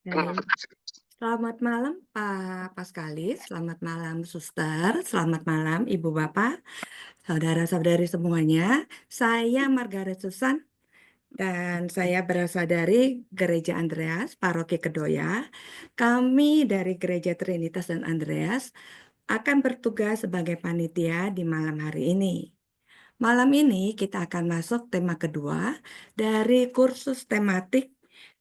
Baik. Selamat malam Pak Paskalis, selamat malam Suster, selamat malam Ibu Bapak, saudara-saudari semuanya. Saya Margaret Susan dan saya berasal dari Gereja Andreas, Paroki Kedoya. Kami dari Gereja Trinitas dan Andreas akan bertugas sebagai panitia di malam hari ini. Malam ini kita akan masuk tema kedua dari kursus tematik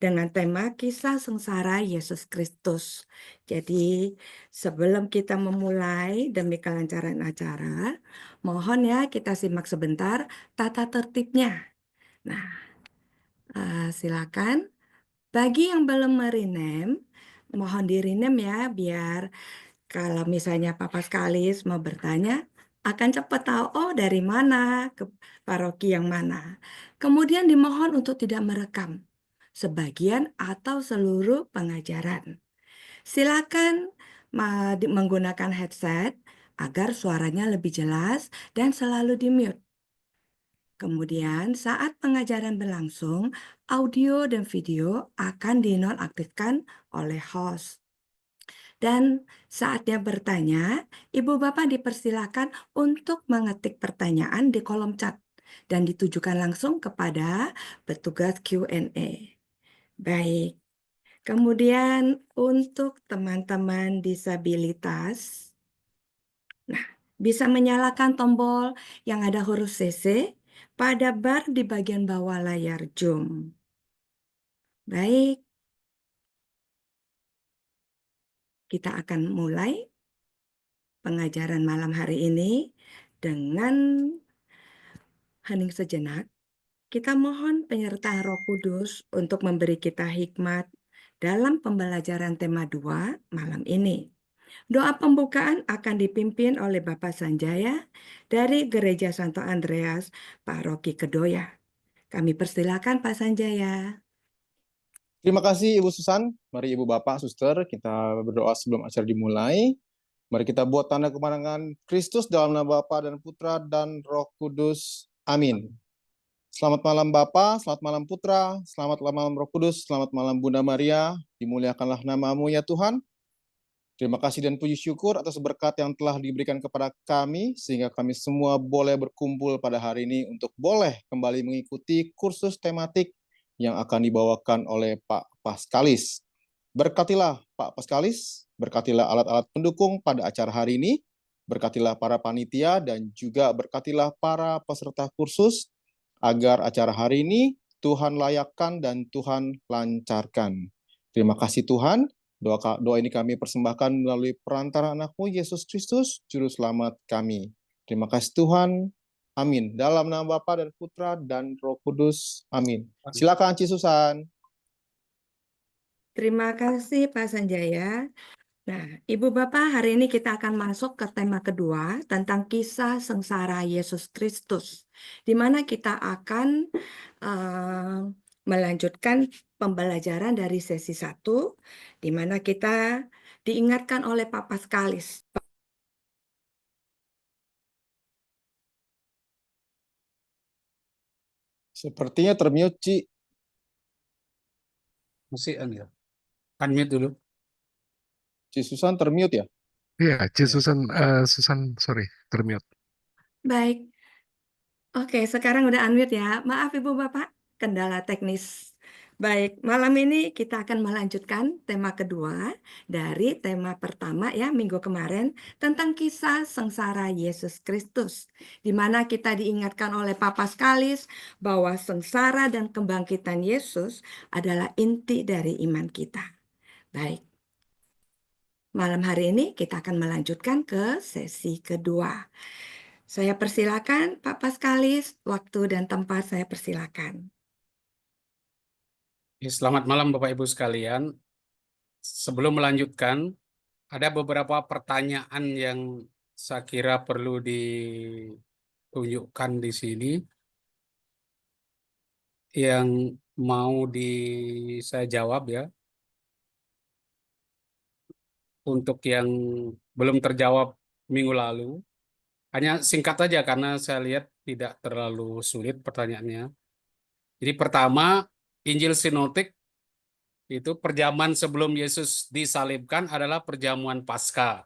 dengan tema kisah sengsara Yesus Kristus. Jadi sebelum kita memulai demi kelancaran acara, mohon ya kita simak sebentar tata tertibnya. Nah, silakan. Bagi yang belum merinem, mohon dirinem ya biar kalau misalnya Papa Skalis mau bertanya, akan cepat tahu, oh dari mana, ke paroki yang mana. Kemudian dimohon untuk tidak merekam sebagian atau seluruh pengajaran. Silakan menggunakan headset agar suaranya lebih jelas dan selalu di-mute. Kemudian saat pengajaran berlangsung, audio dan video akan dinonaktifkan oleh host. Dan saatnya bertanya, Ibu Bapak dipersilakan untuk mengetik pertanyaan di kolom chat dan ditujukan langsung kepada petugas Q&A. Baik, kemudian untuk teman-teman disabilitas, nah, bisa menyalakan tombol yang ada huruf CC pada bar di bagian bawah layar Zoom. Baik, kita akan mulai pengajaran malam hari ini dengan hening sejenak. Kita mohon penyertaan Roh Kudus untuk memberi kita hikmat dalam pembelajaran tema 2 malam ini. Doa pembukaan akan dipimpin oleh Bapak Sanjaya dari Gereja Santo Andreas, Paroki Kedoya. Kami persilakan Pak Sanjaya. Terima kasih Ibu Susan. Mari Ibu Bapak, Suster, kita berdoa sebelum acara dimulai. Mari kita buat tanda kemenangan Kristus dalam nama Bapa dan Putra dan Roh Kudus. Amin. Selamat malam Bapa, selamat malam Putra, selamat malam Roh Kudus, selamat malam Bunda Maria. Dimuliakanlah namamu ya Tuhan. Terima kasih dan puji syukur atas berkat yang telah diberikan kepada kami, sehingga kami semua boleh berkumpul pada hari ini untuk boleh kembali mengikuti kursus tematik yang akan dibawakan oleh Pak Paskalis. Berkatilah Pak Paskalis, berkatilah alat-alat pendukung pada acara hari ini, berkatilah para panitia, dan juga berkatilah para peserta kursus, agar acara hari ini Tuhan layakkan dan Tuhan lancarkan. Terima kasih Tuhan. Doa ini kami persembahkan melalui perantara anakmu Yesus Kristus, Juru Selamat kami. Terima kasih Tuhan. Amin. Dalam nama Bapa dan Putra dan Roh Kudus. Amin. Silakan Ci Susan. Terima kasih Pak Sanjaya. Nah, Ibu Bapak, hari ini kita akan masuk ke tema kedua tentang kisah sengsara Yesus Kristus, di mana kita akan melanjutkan pembelajaran dari sesi 1, di mana kita diingatkan oleh Pak Paskalis. Sepertinya termute, Ci. Masih ya. Unmute dulu. Ci Susan termute ya? Iya, Susan, sorry, termute. Baik. Oke, sekarang udah unmute ya. Maaf Ibu Bapak, kendala teknis. Baik, malam ini kita akan melanjutkan tema kedua dari tema pertama ya minggu kemarin tentang kisah sengsara Yesus Kristus. Di mana kita diingatkan oleh Papa Skalis bahwa sengsara dan kebangkitan Yesus adalah inti dari iman kita. Baik, malam hari ini kita akan melanjutkan ke sesi kedua. Saya persilakan Pak Paskalis, waktu dan tempat saya persilakan. Selamat malam Bapak Ibu sekalian. Sebelum melanjutkan, ada beberapa pertanyaan yang saya kira perlu ditunjukkan di sini yang mau saya jawab ya. Untuk yang belum terjawab minggu lalu, hanya singkat saja karena saya lihat tidak terlalu sulit pertanyaannya. Jadi pertama, Injil Sinoptik Itu perjamuan sebelum Yesus disalibkan adalah perjamuan Paskah,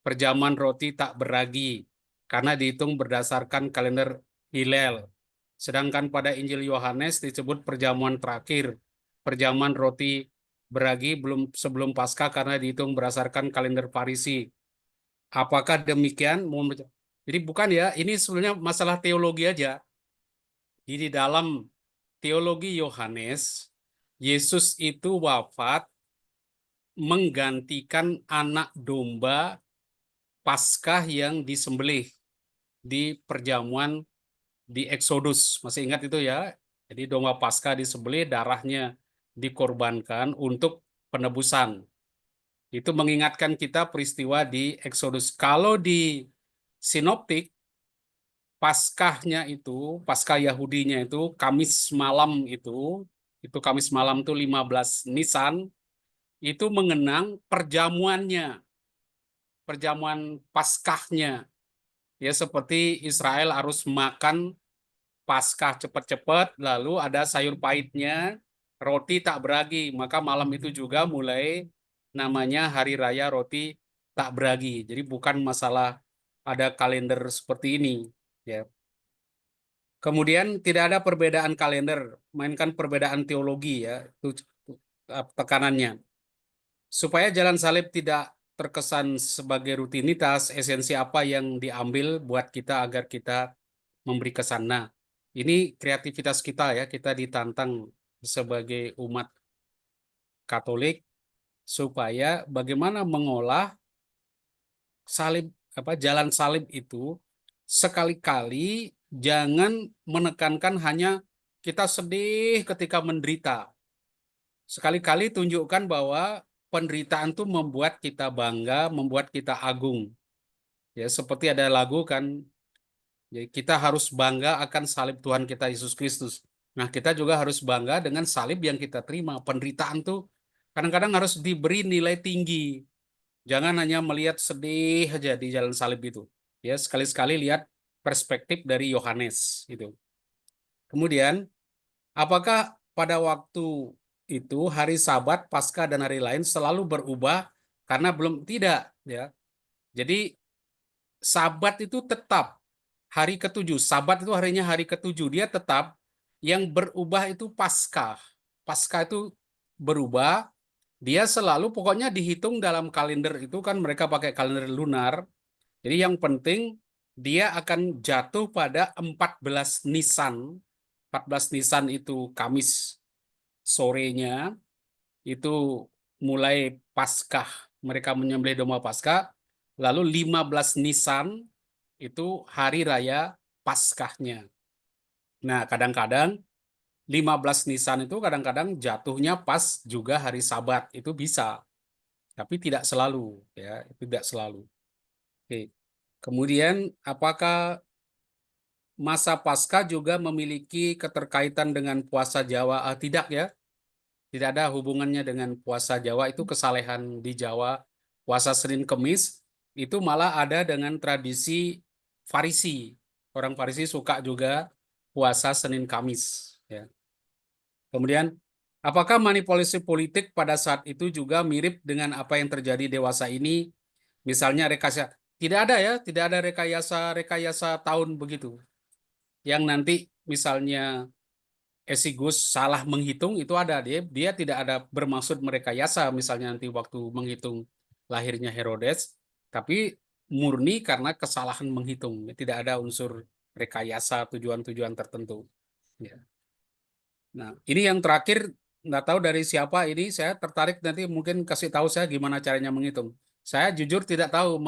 perjamuan roti tak beragi, karena dihitung berdasarkan kalender Hillel. Sedangkan pada Injil Yohanes disebut perjamuan terakhir, perjamuan roti beragi belum sebelum Paskah karena dihitung berdasarkan kalender Farisi. Apakah demikian? Jadi bukan ya, ini sebenarnya masalah teologi aja. Di dalam teologi Yohanes, Yesus itu wafat menggantikan anak domba Paskah yang disembelih di perjamuan di Exodus. Masih ingat itu ya? Jadi domba Paskah disembelih, darahnya dikorbankan untuk penebusan. Itu mengingatkan kita peristiwa di Exodus. Kalau di Sinoptik, Paskahnya itu, Paskah Yahudinya itu Kamis malam itu Kamis malam itu 15 Nisan, itu mengenang perjamuannya, perjamuan Paskahnya. Ya seperti Israel harus makan Paskah cepat-cepat, lalu ada sayur pahitnya, roti tak beragi, maka malam itu juga mulai namanya Hari Raya Roti Tak Beragi. Jadi bukan masalah ada kalender seperti ini, ya. Kemudian tidak ada perbedaan kalender, mainkan perbedaan teologi ya, itu tekanannya. Supaya jalan salib tidak terkesan sebagai rutinitas, esensi apa yang diambil buat kita agar kita memberi kesan. Nah, ini kreativitas kita ya, kita ditantang sebagai umat Katolik supaya bagaimana mengolah salib jalan salib itu sekali-kali jangan menekankan hanya kita sedih ketika menderita. Sekali-kali tunjukkan bahwa penderitaan itu membuat kita bangga, membuat kita agung. Ya, seperti ada lagu kan, jadi kita harus bangga akan salib Tuhan kita Yesus Kristus. Nah, kita juga harus bangga dengan salib yang kita terima. Penderitaan tuh kadang-kadang harus diberi nilai tinggi. Jangan hanya melihat sedih aja di jalan salib itu. Ya, sekali-sekali lihat perspektif dari Yohanes itu. Kemudian, apakah pada waktu itu hari Sabat, Paskah dan hari lain selalu berubah karena belum tidak ya. Jadi Sabat itu tetap hari ketujuh. Sabat itu harinya hari ketujuh. Dia tetap, yang berubah itu Paskah. Paskah itu berubah. Dia selalu pokoknya dihitung dalam kalender itu kan mereka pakai kalender lunar. Jadi yang penting dia akan jatuh pada 14 Nisan. 14 Nisan itu Kamis sorenya. Itu mulai Paskah. Mereka menyembelih domba Paskah. Lalu 15 Nisan itu hari raya Paskahnya. Nah, kadang-kadang 15 Nisan itu kadang-kadang jatuhnya pas juga hari Sabat, itu bisa. Tapi tidak selalu, ya, itu tidak selalu. Oke. Kemudian apakah masa Paskah juga memiliki keterkaitan dengan puasa Jawa? Tidak ya. Tidak ada hubungannya dengan puasa Jawa, itu kesalehan di Jawa. Puasa Senin Kemis itu malah ada dengan tradisi Farisi. Orang Farisi suka juga puasa Senin Kamis. Ya. Kemudian, apakah manipulasi politik pada saat itu juga mirip dengan apa yang terjadi dewasa ini? Misalnya rekayasa. Tidak ada ya, tidak ada rekayasa tahun begitu. Yang nanti misalnya Esigus salah menghitung itu ada, dia tidak ada bermaksud merekayasa misalnya nanti waktu menghitung lahirnya Herodes, tapi murni karena kesalahan menghitung, tidak ada unsur rekayasa tujuan-tujuan tertentu. Ya. Nah, ini yang terakhir, nggak tahu dari siapa ini, saya tertarik nanti mungkin kasih tahu saya gimana caranya menghitung. Saya jujur tidak tahu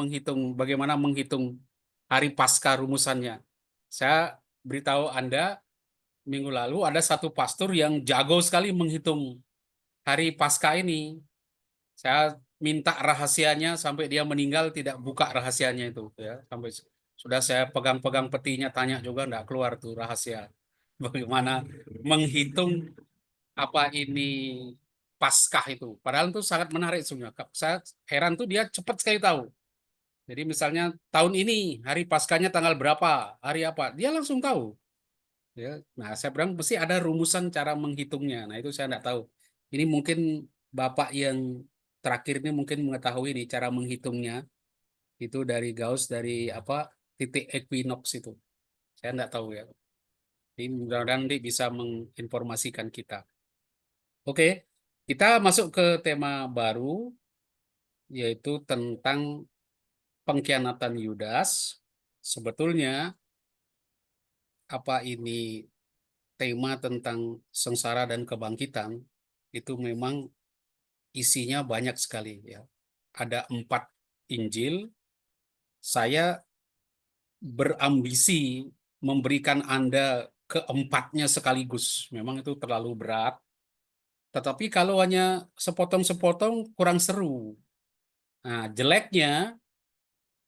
bagaimana menghitung hari Paskah rumusannya. Saya beritahu Anda, minggu lalu ada satu pastor yang jago sekali menghitung hari Paskah ini. Saya minta rahasianya sampai dia meninggal tidak buka rahasianya itu ya. Sampai sudah saya pegang-pegang petinya tanya juga enggak keluar tuh rahasia. Bagaimana menghitung apa ini Paskah itu. Padahal itu sangat menarik sebenarnya. Saya heran tuh dia cepat sekali tahu. Jadi misalnya tahun ini hari Paskahnya tanggal berapa, hari apa, dia langsung tahu. Ya, nah saya bilang mesti ada rumusan cara menghitungnya. Nah itu saya tidak tahu. Ini mungkin Bapak yang terakhir ini mungkin mengetahui nih cara menghitungnya. Itu dari Gauss, dari apa, titik equinox itu. Saya nggak tahu ya. Ini mudah-mudahan nanti bisa menginformasikan kita. Oke, kita masuk ke tema baru, yaitu tentang pengkhianatan Yudas. Sebetulnya apa ini tema tentang sengsara dan kebangkitan, itu memang isinya banyak sekali ya. Ada 4 Injil. Saya berambisi memberikan Anda keempatnya sekaligus. Memang itu terlalu berat. Tetapi kalau hanya sepotong-sepotong kurang seru. Nah, jeleknya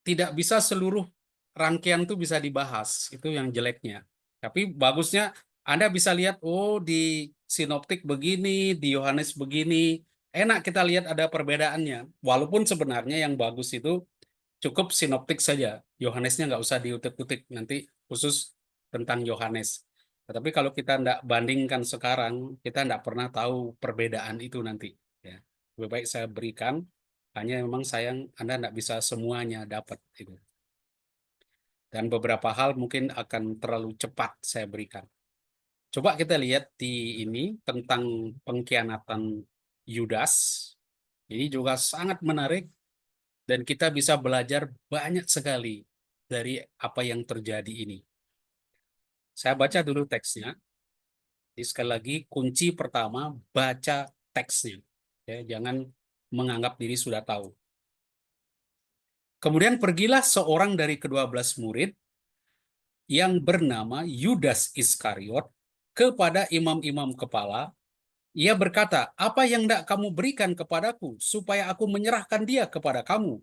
tidak bisa seluruh rangkaian itu bisa dibahas. Itu yang jeleknya. Tapi bagusnya Anda bisa lihat, oh di sinoptik begini, di Yohanes begini. Enak kita lihat ada perbedaannya. Walaupun sebenarnya yang bagus itu cukup sinoptik saja. Yohanesnya nggak usah diutik-utik nanti khusus tentang Yohanes. Tetapi kalau kita nggak bandingkan sekarang, kita nggak pernah tahu perbedaan itu nanti. Ya. Lebih baik saya berikan, hanya memang sayang Anda nggak bisa semuanya dapat. Itu. Dan beberapa hal mungkin akan terlalu cepat saya berikan. Coba kita lihat di ini tentang pengkhianatan Yudas. Ini juga sangat menarik. Dan kita bisa belajar banyak sekali dari apa yang terjadi ini. Saya baca dulu teksnya. Jadi sekali lagi, kunci pertama, baca teksnya. Ya, jangan menganggap diri sudah tahu. Kemudian pergilah seorang dari ke-12 murid yang bernama Yudas Iskariot kepada imam-imam kepala. Ia berkata, apa yang hendak kamu berikan kepadaku supaya aku menyerahkan dia kepada kamu?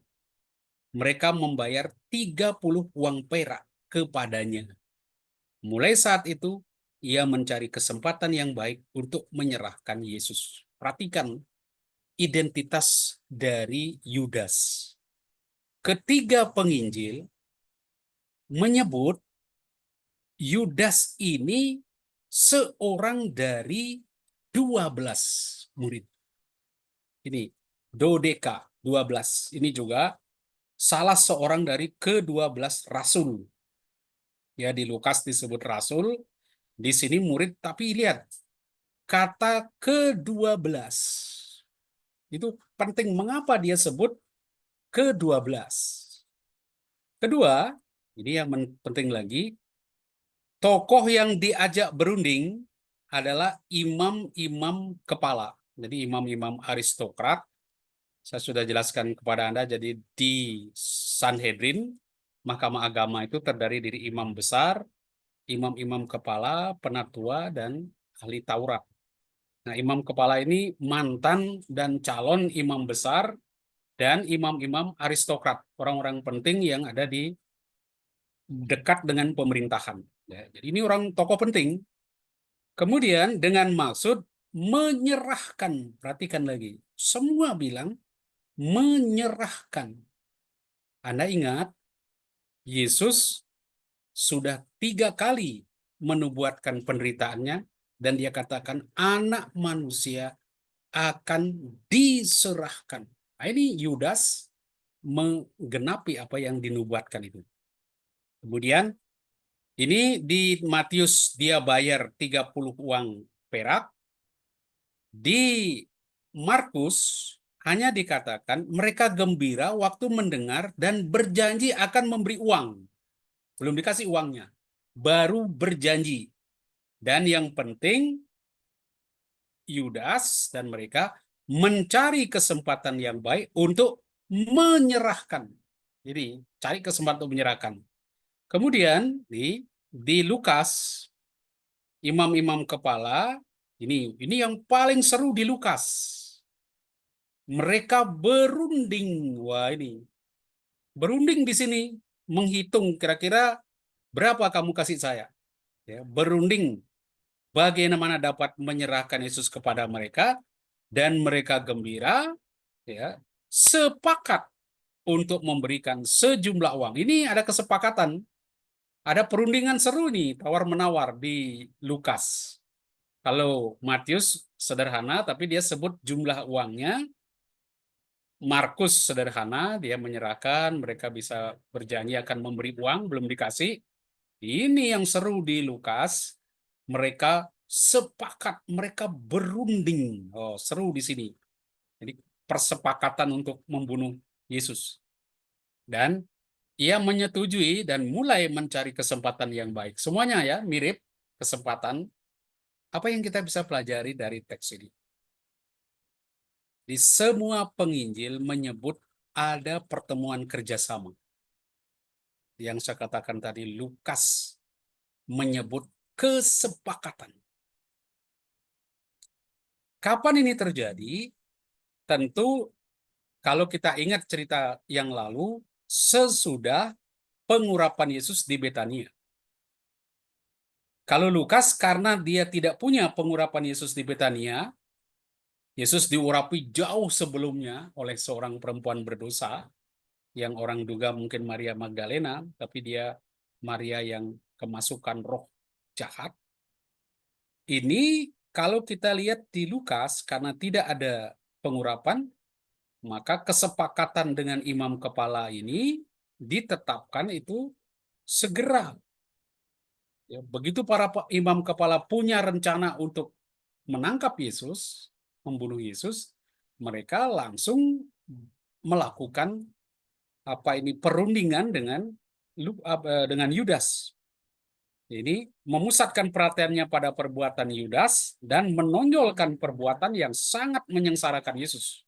Mereka membayar 30 uang perak kepadanya. Mulai saat itu, ia mencari kesempatan yang baik untuk menyerahkan Yesus. Perhatikan identitas dari Yudas. Ketiga penginjil menyebut Yudas ini seorang dari 12 murid. Ini Dodeka 12. Ini juga salah seorang dari ke-12 rasul. Ya, di Lukas disebut rasul, di sini murid, tapi lihat kata ke-12. Itu penting, mengapa dia sebut ke-12? Kedua, ini yang penting lagi, tokoh yang diajak berunding adalah imam-imam kepala. Jadi imam-imam aristokrat. Saya sudah jelaskan kepada Anda, jadi di Sanhedrin, Mahkamah Agama itu terdiri dari imam besar, imam-imam kepala, penatua, dan ahli Taurat. Nah, imam kepala ini mantan dan calon imam besar dan imam-imam aristokrat, orang-orang penting yang ada di dekat dengan pemerintahan. Ya, jadi ini orang tokoh penting. Kemudian dengan maksud menyerahkan, perhatikan lagi, semua bilang menyerahkan. Anda ingat, Yesus sudah 3 kali menubuatkan penderitaannya, dan dia katakan anak manusia akan diserahkan. Nah, ini Yudas menggenapi apa yang dinubuatkan itu. Kemudian ini di Matius dia bayar 30 uang perak. Di Markus hanya dikatakan mereka gembira waktu mendengar dan berjanji akan memberi uang. Belum dikasih uangnya, baru berjanji. Dan yang penting, Yudas dan mereka mencari kesempatan yang baik untuk menyerahkan. Jadi, cari kesempatan untuk menyerahkan. Kemudian, di Lukas, imam-imam kepala, ini yang paling seru di Lukas. Mereka berunding. Wah, ini. Berunding di sini, menghitung kira-kira berapa kamu kasih saya. Ya, berunding bagaimana dapat menyerahkan Yesus kepada mereka, dan mereka gembira, ya, sepakat untuk memberikan sejumlah uang. Ini ada kesepakatan, ada perundingan seru nih, tawar-menawar di Lukas. Kalau Matius sederhana, tapi dia sebut jumlah uangnya. Markus sederhana, dia menyerahkan, mereka bisa berjanji akan memberi uang, belum dikasih. Ini yang seru di Lukas, mereka sepakat, mereka berunding. Oh, seru di sini. Jadi persepakatan untuk membunuh Yesus. Dan ia menyetujui dan mulai mencari kesempatan yang baik. Semuanya ya mirip kesempatan. Apa yang kita bisa pelajari dari teks ini? Di semua penginjil menyebut ada pertemuan kerjasama. Yang saya katakan tadi, Lukas menyebut kesepakatan. Kapan ini terjadi? Tentu kalau kita ingat cerita yang lalu, sesudah pengurapan Yesus di Betania. Kalau Lukas, karena dia tidak punya pengurapan Yesus di Betania, Yesus diurapi jauh sebelumnya oleh seorang perempuan berdosa, yang orang duga mungkin Maria Magdalena, tapi dia Maria yang kemasukan roh jahat. Ini kalau kita lihat di Lukas, karena tidak ada pengurapan, maka kesepakatan dengan imam kepala ini ditetapkan itu segera. Ya, begitu para imam kepala punya rencana untuk menangkap Yesus, membunuh Yesus, mereka langsung melakukan perundingan dengan Yudas. Ini memusatkan perhatiannya pada perbuatan Yudas dan menonjolkan perbuatan yang sangat menyengsarakan Yesus.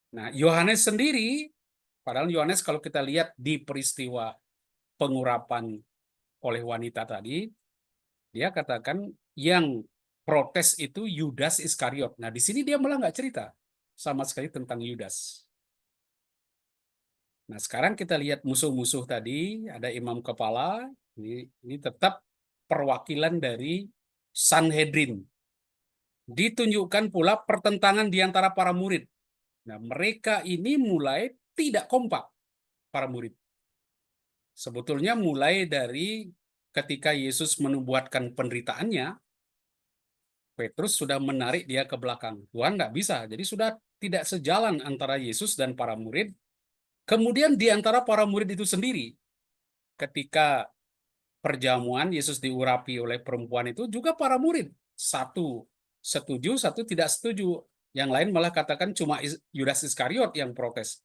Nah, Yohanes sendiri, padahal Yohanes kalau kita lihat di peristiwa pengurapan oleh wanita tadi, dia katakan yang protes itu Yudas Iskariot. Nah, di sini dia malah nggak cerita sama sekali tentang Yudas. Nah, sekarang kita lihat musuh-musuh tadi, ada imam kepala, ini tetap perwakilan dari Sanhedrin. Ditunjukkan pula pertentangan di antara para murid. Nah, mereka ini mulai tidak kompak, para murid. Sebetulnya mulai dari ketika Yesus menubuatkan penderitaannya, Petrus sudah menarik dia ke belakang. Tuhan nggak bisa, jadi sudah tidak sejalan antara Yesus dan para murid. Kemudian di antara para murid itu sendiri, ketika perjamuan Yesus diurapi oleh perempuan itu juga para murid. Satu setuju, satu tidak setuju. Yang lain malah katakan cuma Yudas Iskariot yang protes.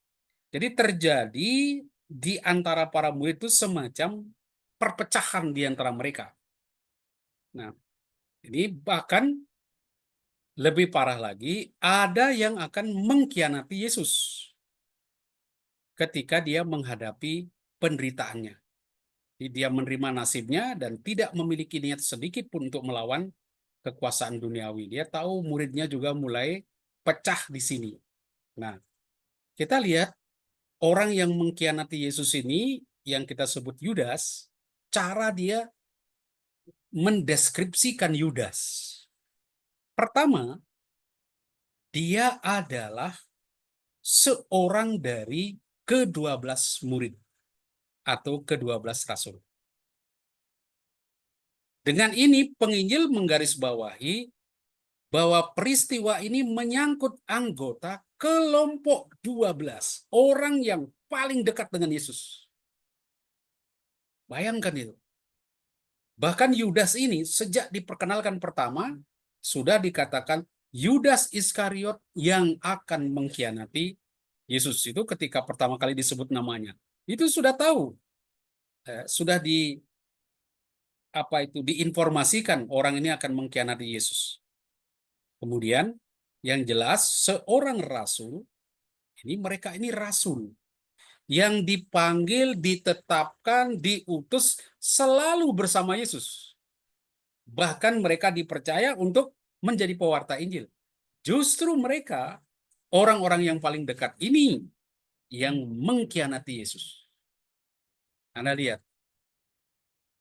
Jadi terjadi di antara para murid itu semacam perpecahan di antara mereka. Nah, ini bahkan lebih parah lagi, ada yang akan mengkhianati Yesus ketika dia menghadapi penderitaannya. Dia menerima nasibnya dan tidak memiliki niat sedikit pun untuk melawan kekuasaan duniawi. Dia tahu muridnya juga mulai pecah di sini. Nah, kita lihat orang yang mengkhianati Yesus ini, yang kita sebut Yudas, cara dia mendeskripsikan Yudas. Pertama, dia adalah seorang dari ke-12 murid atau ke-12 rasul. Dengan ini penginjil menggarisbawahi bahwa peristiwa ini menyangkut anggota kelompok 12, orang yang paling dekat dengan Yesus. Bayangkan itu. Bahkan Yudas ini sejak diperkenalkan pertama sudah dikatakan Yudas Iskariot yang akan mengkhianati Yesus. Itu ketika pertama kali disebut namanya. Itu sudah tahu. Sudah diinformasikan orang ini akan mengkhianati Yesus. Kemudian yang jelas seorang rasul, mereka ini rasul yang dipanggil, ditetapkan, diutus selalu bersama Yesus. Bahkan mereka dipercaya untuk menjadi pewarta Injil. Justru mereka, orang-orang yang paling dekat ini, yang mengkhianati Yesus. Anda lihat,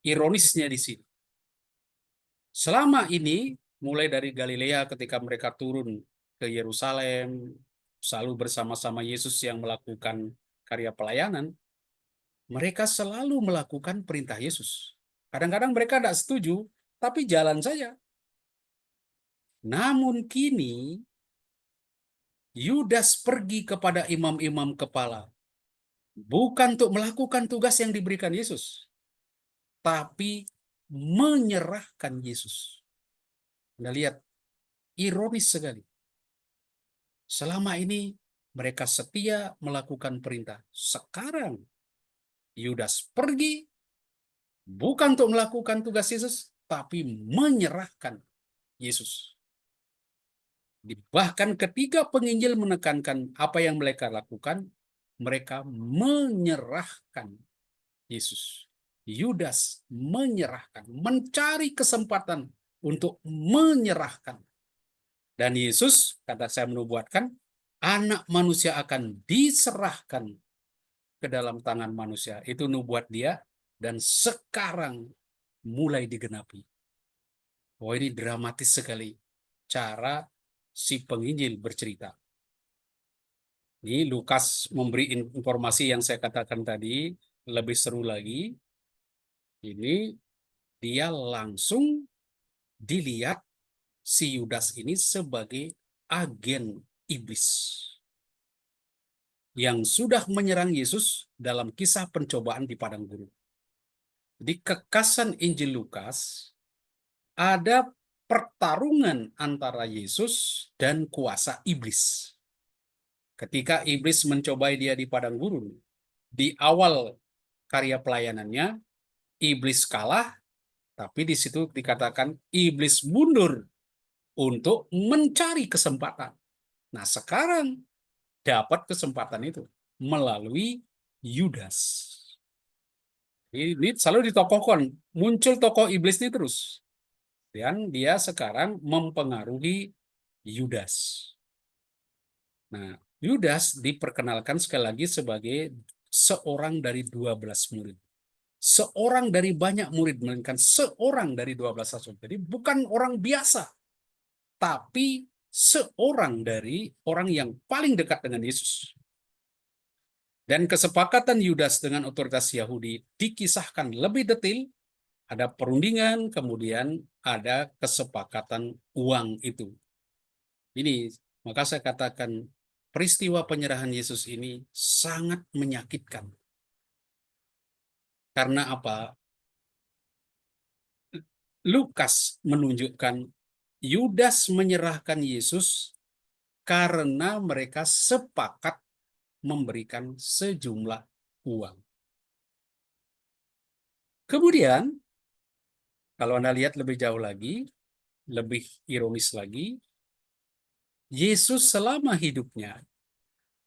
ironisnya di sini. Selama ini, mulai dari Galilea ketika mereka turun ke Yerusalem, selalu bersama-sama Yesus yang melakukan karya pelayanan, mereka selalu melakukan perintah Yesus. Kadang-kadang mereka tidak setuju, tapi jalan saja. Namun kini Yudas pergi kepada imam-imam kepala, bukan untuk melakukan tugas yang diberikan Yesus, tapi menyerahkan Yesus. Anda lihat, ironis sekali. Selama ini mereka setia melakukan perintah. Sekarang Yudas pergi bukan untuk melakukan tugas Yesus, tapi menyerahkan Yesus. Bahkan ketika penginjil menekankan apa yang mereka lakukan, mereka menyerahkan Yesus. Yudas menyerahkan, mencari kesempatan untuk menyerahkan. Dan Yesus, kata saya menubuatkan, anak manusia akan diserahkan ke dalam tangan manusia. Itu nubuat dia, dan sekarang mulai digenapi. Oh, ini dramatis sekali cara si penginjil bercerita. Ini Lukas memberi informasi yang saya katakan tadi, lebih seru lagi. Ini dia langsung dilihat si Yudas ini sebagai agen iblis yang sudah menyerang Yesus dalam kisah pencobaan di padang gurun. Di kekasan Injil Lukas ada pertarungan antara Yesus dan kuasa iblis. Ketika iblis mencobai dia di padang gurun, di awal karya pelayanannya, iblis kalah, tapi di situ dikatakan iblis mundur untuk mencari kesempatan. Nah, sekarang dapat kesempatan itu melalui Yudas. Ini selalu ditokohkan, muncul tokoh iblis ini terus. Dan dia sekarang mempengaruhi Yudas. Nah, Yudas diperkenalkan sekali lagi sebagai seorang dari 12 murid. Seorang dari banyak murid, melainkan seorang dari 12 rasul. Jadi bukan orang biasa, tapi seorang dari orang yang paling dekat dengan Yesus. Dan kesepakatan Yudas dengan otoritas Yahudi dikisahkan lebih detail. Ada perundingan, kemudian ada kesepakatan uang itu. Ini, maka saya katakan peristiwa penyerahan Yesus ini sangat menyakitkan. Karena apa? Lukas menunjukkan Yudas menyerahkan Yesus karena mereka sepakat memberikan sejumlah uang. Kemudian, kalau Anda lihat lebih jauh lagi, lebih ironis lagi, Yesus selama hidupnya,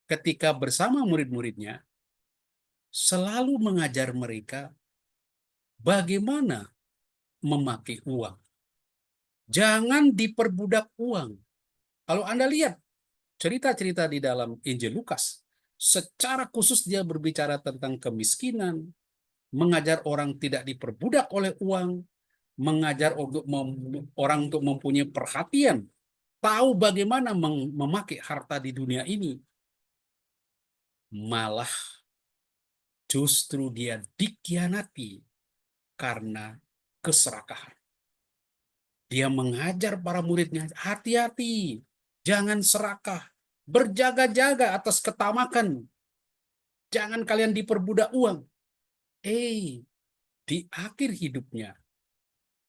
ketika bersama murid-muridnya, selalu mengajar mereka bagaimana memakai uang. Jangan diperbudak uang. Kalau Anda lihat cerita-cerita di dalam Injil Lukas, secara khusus dia berbicara tentang kemiskinan, mengajar orang tidak diperbudak oleh uang, mengajar orang untuk mempunyai perhatian, tahu bagaimana memakai harta di dunia ini. Malah justru dia dikhianati karena keserakahan. Dia mengajar para muridnya, hati-hati, jangan serakah, berjaga-jaga atas ketamakan. Jangan kalian diperbudak uang. Di akhir hidupnya,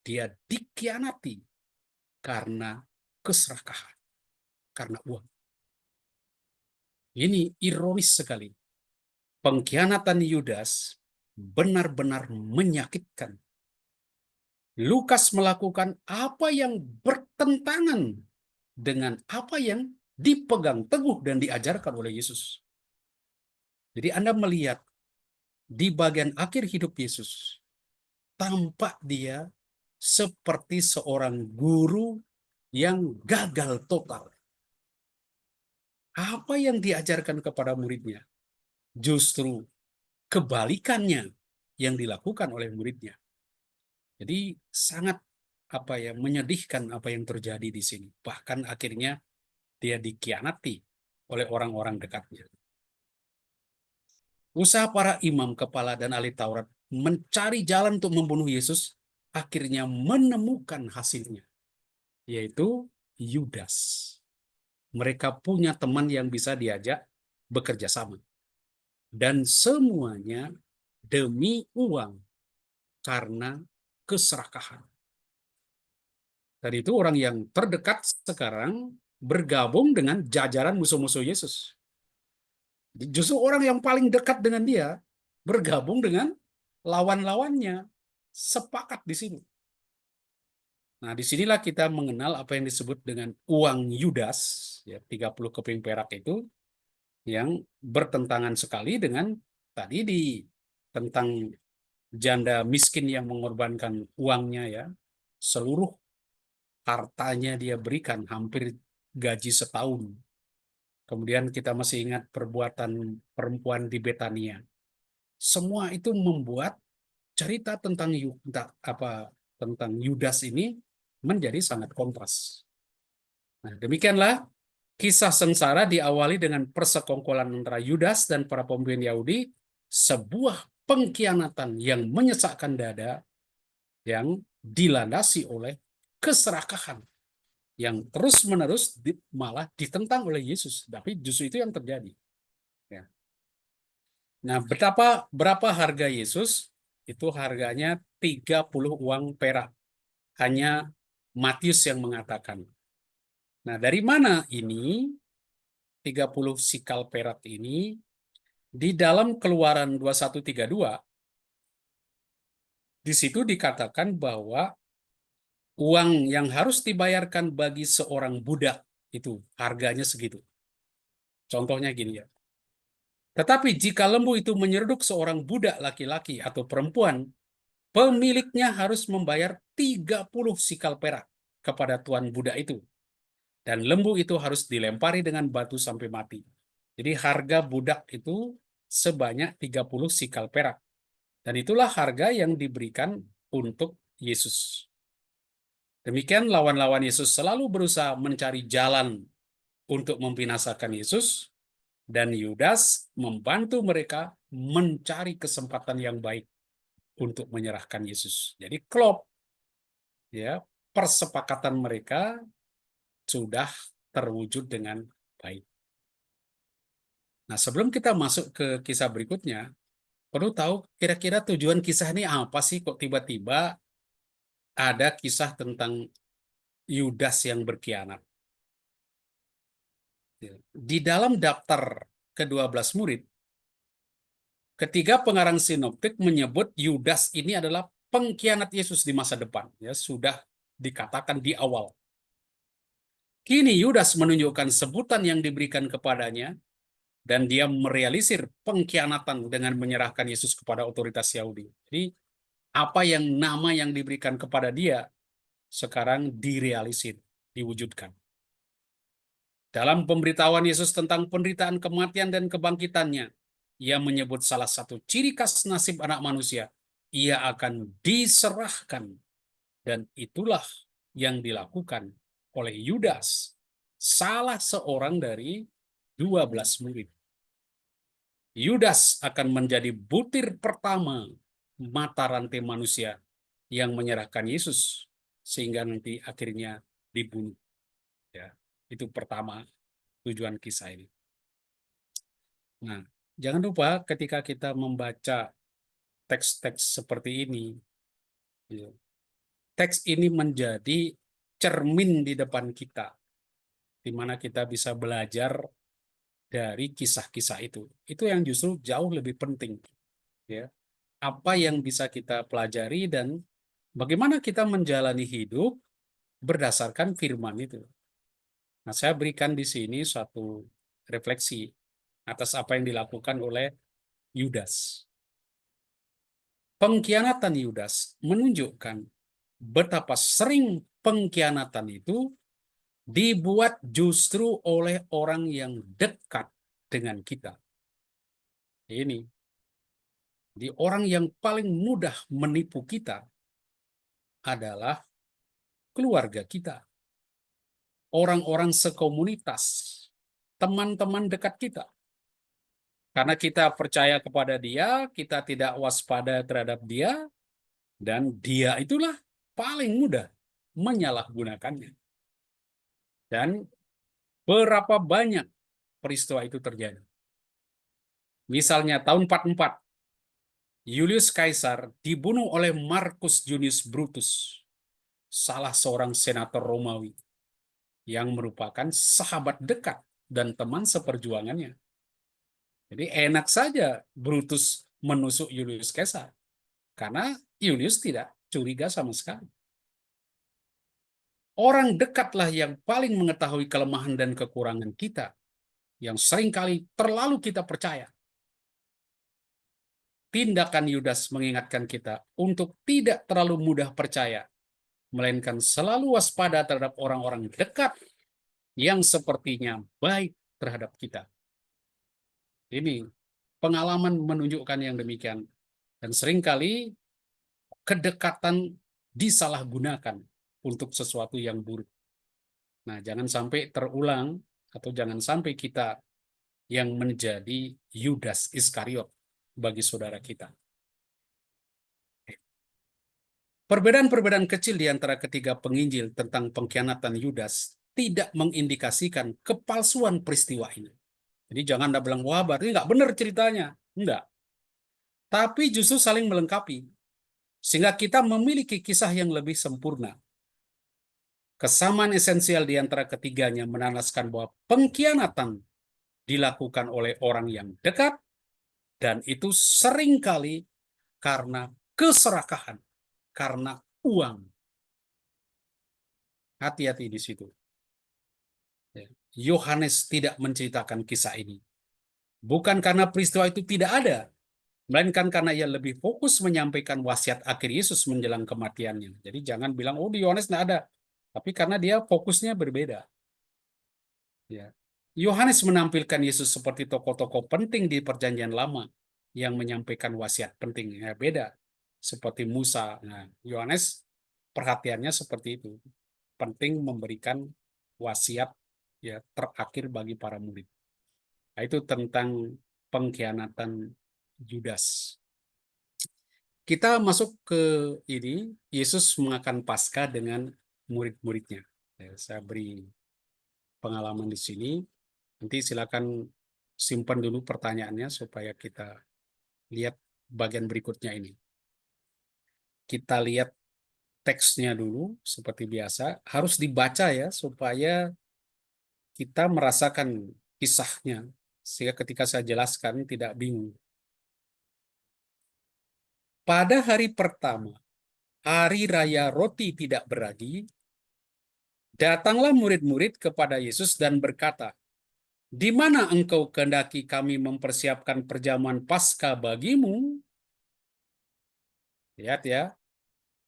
dia dikhianati karena keserakahan, karena uang. Ini ironis sekali. Pengkhianatan Yudas benar-benar menyakitkan. Lukas melakukan apa yang bertentangan dengan apa yang dipegang teguh dan diajarkan oleh Yesus. Jadi Anda melihat di bagian akhir hidup Yesus, tampak dia seperti seorang guru yang gagal total. Apa yang diajarkan kepada muridnya justru kebalikannya yang dilakukan oleh muridnya. Jadi sangat menyedihkan apa yang terjadi di sini. Bahkan akhirnya dia dikhianati oleh orang-orang dekatnya. Usaha para imam kepala dan ahli Taurat mencari jalan untuk membunuh Yesus akhirnya menemukan hasilnya, yaitu Yudas. Mereka punya teman yang bisa diajak bekerja sama. Dan semuanya demi uang karena keserakahan. Dan itu orang yang terdekat sekarang bergabung dengan jajaran musuh-musuh Yesus. Justru orang yang paling dekat dengan dia bergabung dengan lawan-lawannya. Sepakat di sini. Nah, disinilah kita mengenal apa yang disebut dengan uang Yudas, ya, 30 keping perak itu, yang bertentangan sekali dengan tadi tentang janda miskin yang mengorbankan uangnya, ya, seluruh hartanya dia berikan, hampir gaji setahun. Kemudian kita masih ingat perbuatan perempuan di Betania. Semua itu membuat cerita tentang tentang Yudas ini menjadi sangat kontras. Nah, demikianlah kisah sengsara diawali dengan persekongkolan antara Yudas dan para pemimpin Yahudi, sebuah pengkhianatan yang menyesakkan dada, yang dilandasi oleh keserakahan yang terus-menerus malah ditentang oleh Yesus. Tapi justru itu yang terjadi. Ya. Nah, berapa harga Yesus? Itu harganya 30 uang perak. Hanya Matius yang mengatakan. Nah, dari mana ini 30 sikal perak ini? Di dalam Keluaran 2132, di situ dikatakan bahwa uang yang harus dibayarkan bagi seorang budak itu harganya segitu. Contohnya gini, ya. Tetapi jika lembu itu menyeruduk seorang budak laki-laki atau perempuan, pemiliknya harus membayar 30 sikal perak kepada tuan budak itu. Dan lembu itu harus dilempari dengan batu sampai mati. Jadi harga budak itu sebanyak 30 sikal perak. Dan itulah harga yang diberikan untuk Yesus. Demikian lawan-lawan Yesus selalu berusaha mencari jalan untuk membinasakan Yesus, dan Yudas membantu mereka mencari kesempatan yang baik untuk menyerahkan Yesus. Jadi klop, ya, persepakatan mereka sudah terwujud dengan baik. Nah, sebelum kita masuk ke kisah berikutnya, perlu tahu kira-kira tujuan kisah ini apa sih, kok tiba-tiba ada kisah tentang Yudas yang berkhianat. Di dalam daftar ke-12 murid, ketiga pengarang sinoptik menyebut Yudas ini adalah pengkhianat Yesus di masa depan. Ya, sudah dikatakan di awal. Kini Yudas menunjukkan sebutan yang diberikan kepadanya, dan dia merealisir pengkhianatan dengan menyerahkan Yesus kepada otoritas Yahudi. Jadi, nama yang diberikan kepada dia sekarang direalisir, diwujudkan. Dalam pemberitahuan Yesus tentang penderitaan, kematian, dan kebangkitannya, ia menyebut salah satu ciri khas nasib anak manusia, ia akan diserahkan. Dan itulah yang dilakukan oleh Yudas, salah seorang dari 12 murid. Yudas akan menjadi butir pertama mata rantai manusia yang menyerahkan Yesus, sehingga nanti akhirnya dibunuh. Ya. Itu pertama tujuan kisah ini. Nah, jangan lupa ketika kita membaca teks-teks seperti ini, ya, teks ini menjadi cermin di depan kita, di mana kita bisa belajar dari kisah-kisah itu. Itu yang justru jauh lebih penting. Ya. Apa yang bisa kita pelajari dan bagaimana kita menjalani hidup berdasarkan firman itu. Nah, saya berikan di sini suatu refleksi atas apa yang dilakukan oleh Yudas. Pengkhianatan Yudas menunjukkan betapa sering pengkhianatan itu dibuat justru oleh orang yang dekat dengan kita. Ini, di orang yang paling mudah menipu kita adalah keluarga kita. Orang-orang sekomunitas, teman-teman dekat kita. Karena kita percaya kepada dia, kita tidak waspada terhadap dia, dan dia itulah paling mudah menyalahgunakannya. Dan berapa banyak peristiwa itu terjadi. Misalnya tahun 44, Julius Caesar dibunuh oleh Marcus Junius Brutus, salah seorang senator Romawi yang merupakan sahabat dekat dan teman seperjuangannya. Jadi enak saja Brutus menusuk Julius Caesar, karena Julius tidak curiga sama sekali. Orang dekatlah yang paling mengetahui kelemahan dan kekurangan kita, yang seringkali terlalu kita percaya. Tindakan Yudas mengingatkan kita untuk tidak terlalu mudah percaya, melainkan selalu waspada terhadap orang-orang dekat yang sepertinya baik terhadap kita. Ini pengalaman menunjukkan yang demikian. Dan seringkali kedekatan disalahgunakan untuk sesuatu yang buruk. Nah, jangan sampai terulang atau jangan sampai kita yang menjadi Yudas Iskariot bagi saudara kita. Perbedaan-perbedaan kecil di antara ketiga penginjil tentang pengkhianatan Yudas tidak mengindikasikan kepalsuan peristiwa ini. Jadi jangan Anda bilang, wah berarti nggak benar ceritanya. Enggak. Tapi justru saling melengkapi. Sehingga kita memiliki kisah yang lebih sempurna. Kesamaan esensial di antara ketiganya menandaskan bahwa pengkhianatan dilakukan oleh orang yang dekat, dan itu seringkali karena keserakahan, karena uang. Hati-hati di situ. Yohanes tidak menceritakan kisah ini. Bukan karena peristiwa itu tidak ada, melainkan karena ia lebih fokus menyampaikan wasiat akhir Yesus menjelang kematiannya. Jadi jangan bilang, oh di Yohanes tidak ada. Tapi karena dia fokusnya berbeda. Ya. Yohanes menampilkan Yesus seperti tokoh-tokoh penting di Perjanjian Lama yang menyampaikan wasiat penting. Ya, beda. Seperti Musa. Nah, Yohanes perhatiannya seperti itu. Penting memberikan wasiat ya terakhir bagi para murid. Nah, itu tentang pengkhianatan Yudas. Kita masuk ke ini, Yesus mengakan Paskah dengan murid-muridnya. Ya, saya beri pengalaman di sini. Nanti silakan simpan dulu pertanyaannya supaya kita lihat bagian berikutnya ini. Kita lihat teksnya dulu seperti biasa. Harus dibaca ya supaya kita merasakan kisahnya. Sehingga ketika saya jelaskan tidak bingung. Pada hari pertama, hari raya roti tidak beragi, datanglah murid-murid kepada Yesus dan berkata, "Di mana engkau kehendaki kami mempersiapkan perjamuan Paskah bagimu?" Lihat ya,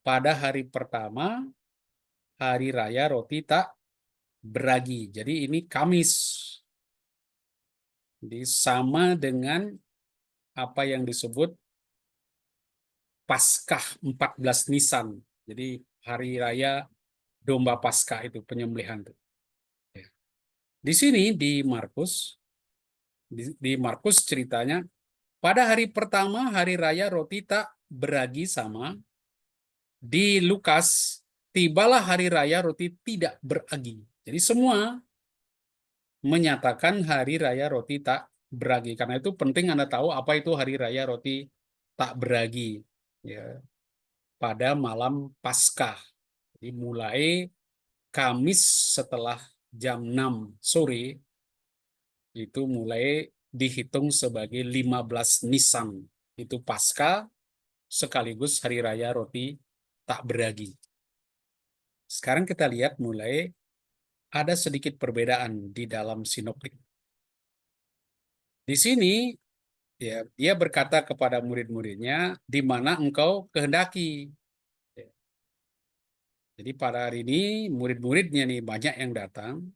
pada hari pertama, hari raya roti tak beragi. Jadi ini Kamis. Jadi sama dengan apa yang disebut Paskah 14 Nisan. Jadi hari raya domba Paskah itu, penyembelihan itu. Di sini di Markus ceritanya, pada hari pertama hari raya roti tak beragi sama. Di Lukas, tibalah hari raya roti tidak beragi. Jadi semua menyatakan hari raya roti tak beragi. Karena itu penting Anda tahu apa itu hari raya roti tak beragi. Ya, pada malam Paskah. Jadi mulai Kamis setelah jam 6 sore, itu mulai dihitung sebagai 15 Nisan. Itu Paskah sekaligus hari raya roti tak beragi. Sekarang kita lihat mulai ada sedikit perbedaan di dalam sinoptik. Di sini ya, dia berkata kepada murid-muridnya, "Di mana engkau kehendaki?" Jadi pada hari ini murid-muridnya nih banyak yang datang.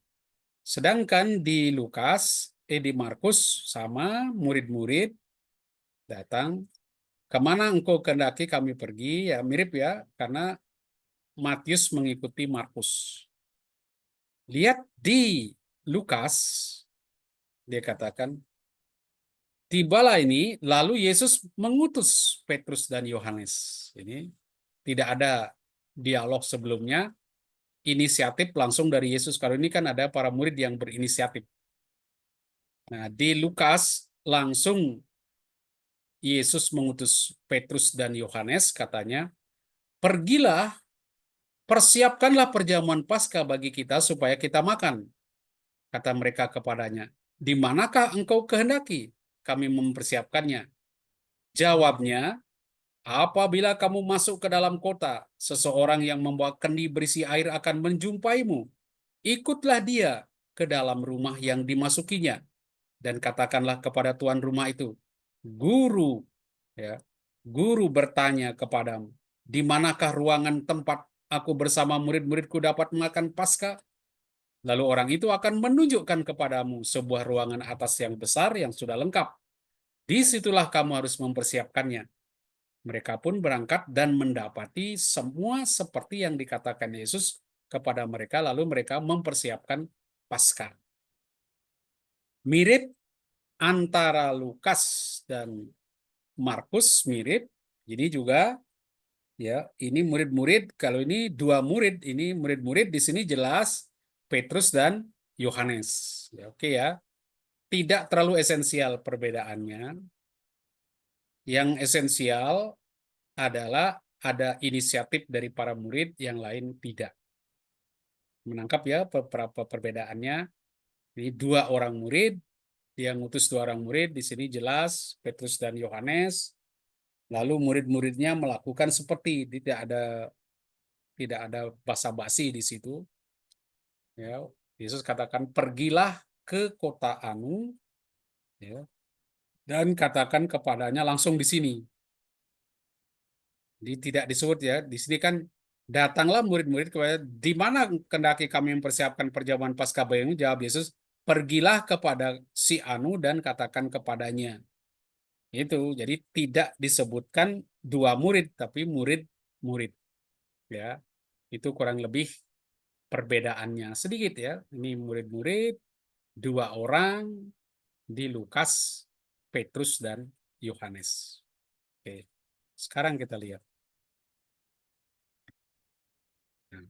Sedangkan di di Markus sama murid-murid datang. Kemana engkau kehendaki kami pergi? Ya mirip ya, karena Matius mengikuti Markus. Lihat di Lukas, dia katakan, tibalah ini, lalu Yesus mengutus Petrus dan Yohanes. Ini tidak ada dialog sebelumnya. inisiatif langsung dari Yesus. Kalau ini kan ada para murid yang berinisiatif. Nah, di Lukas langsung Yesus mengutus Petrus dan Yohanes, katanya, "Pergilah, persiapkanlah perjamuan Paskah bagi kita supaya kita makan." Kata mereka kepadanya, "Di manakah engkau kehendaki kami mempersiapkannya?" Jawabnya, "Apabila kamu masuk ke dalam kota, seseorang yang membawa kendi berisi air akan menjumpaimu. Ikutlah dia ke dalam rumah yang dimasukinya, dan katakanlah kepada tuan rumah itu, 'Guru,' ya, 'Guru bertanya kepadamu, di manakah ruangan tempat aku bersama murid-muridku dapat makan Paskah?' Lalu orang itu akan menunjukkan kepadamu sebuah ruangan atas yang besar yang sudah lengkap. Disitulah kamu harus mempersiapkannya." Mereka pun berangkat dan mendapati semua seperti yang dikatakan Yesus kepada mereka, lalu mereka mempersiapkan Paskah. Mirip antara Lukas dan Markus, mirip. Jadi juga ya, ini murid-murid, kalau ini dua murid, ini murid-murid, di sini jelas Petrus dan Yohanes. Ya, oke ya. Tidak terlalu esensial perbedaannya. Yang esensial adalah ada inisiatif dari para murid, yang lain tidak. Menangkap ya beberapa perbedaannya. Ini dua orang murid, dia ngutus dua orang murid, di sini jelas Petrus dan Yohanes. Lalu murid-muridnya melakukan seperti tidak ada basa-basi di situ. Ya, Yesus katakan, "Pergilah ke kota anu," ya, dan katakan kepadanya langsung di sini. Jadi tidak disebut ya, di sini kan, "Datanglah murid-murid kepada, di mana kendaki kami mempersiapkan perjamuan Paskah bagimu?" Jawab Yesus, "Pergilah kepada si anu dan katakan kepadanya." Itu jadi tidak disebutkan dua murid, tapi murid-murid. Ya, itu kurang lebih perbedaannya sedikit ya. Ini murid-murid, dua orang di Lukas, Petrus dan Yohanes. Oke, sekarang kita lihat. Nah,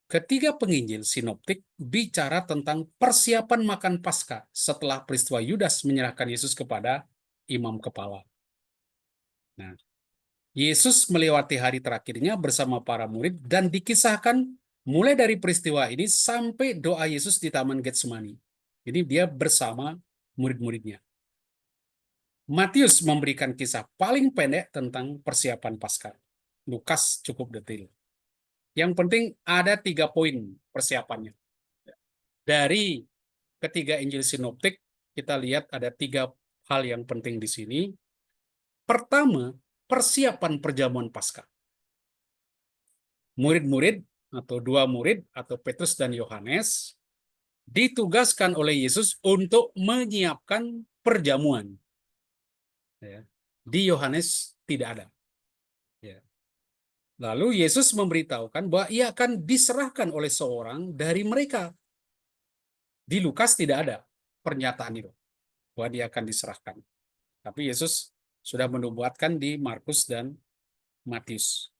ketiga penginjil sinoptik bicara tentang persiapan makan Paskah setelah peristiwa Yudas menyerahkan Yesus kepada imam kepala. Nah, Yesus melewati hari terakhirnya bersama para murid dan dikisahkan mulai dari peristiwa ini sampai doa Yesus di Taman Getsemani. Jadi dia bersama murid-muridnya. Matius memberikan kisah paling pendek tentang persiapan Paskah. Lukas cukup detail. Yang penting ada 3 poin persiapannya. Dari ketiga Injil sinoptik, kita lihat ada 3 hal yang penting di sini. Pertama, persiapan perjamuan Paskah. Murid-murid atau dua murid atau Petrus dan Yohanes ditugaskan oleh Yesus untuk menyiapkan perjamuan. Ya. Di Yohanes tidak ada. Ya. Lalu Yesus memberitahukan bahwa ia akan diserahkan oleh seorang dari mereka. Di Lukas tidak ada pernyataan itu bahwa dia akan diserahkan. Tapi Yesus sudah menubuatkan di Markus dan Matius.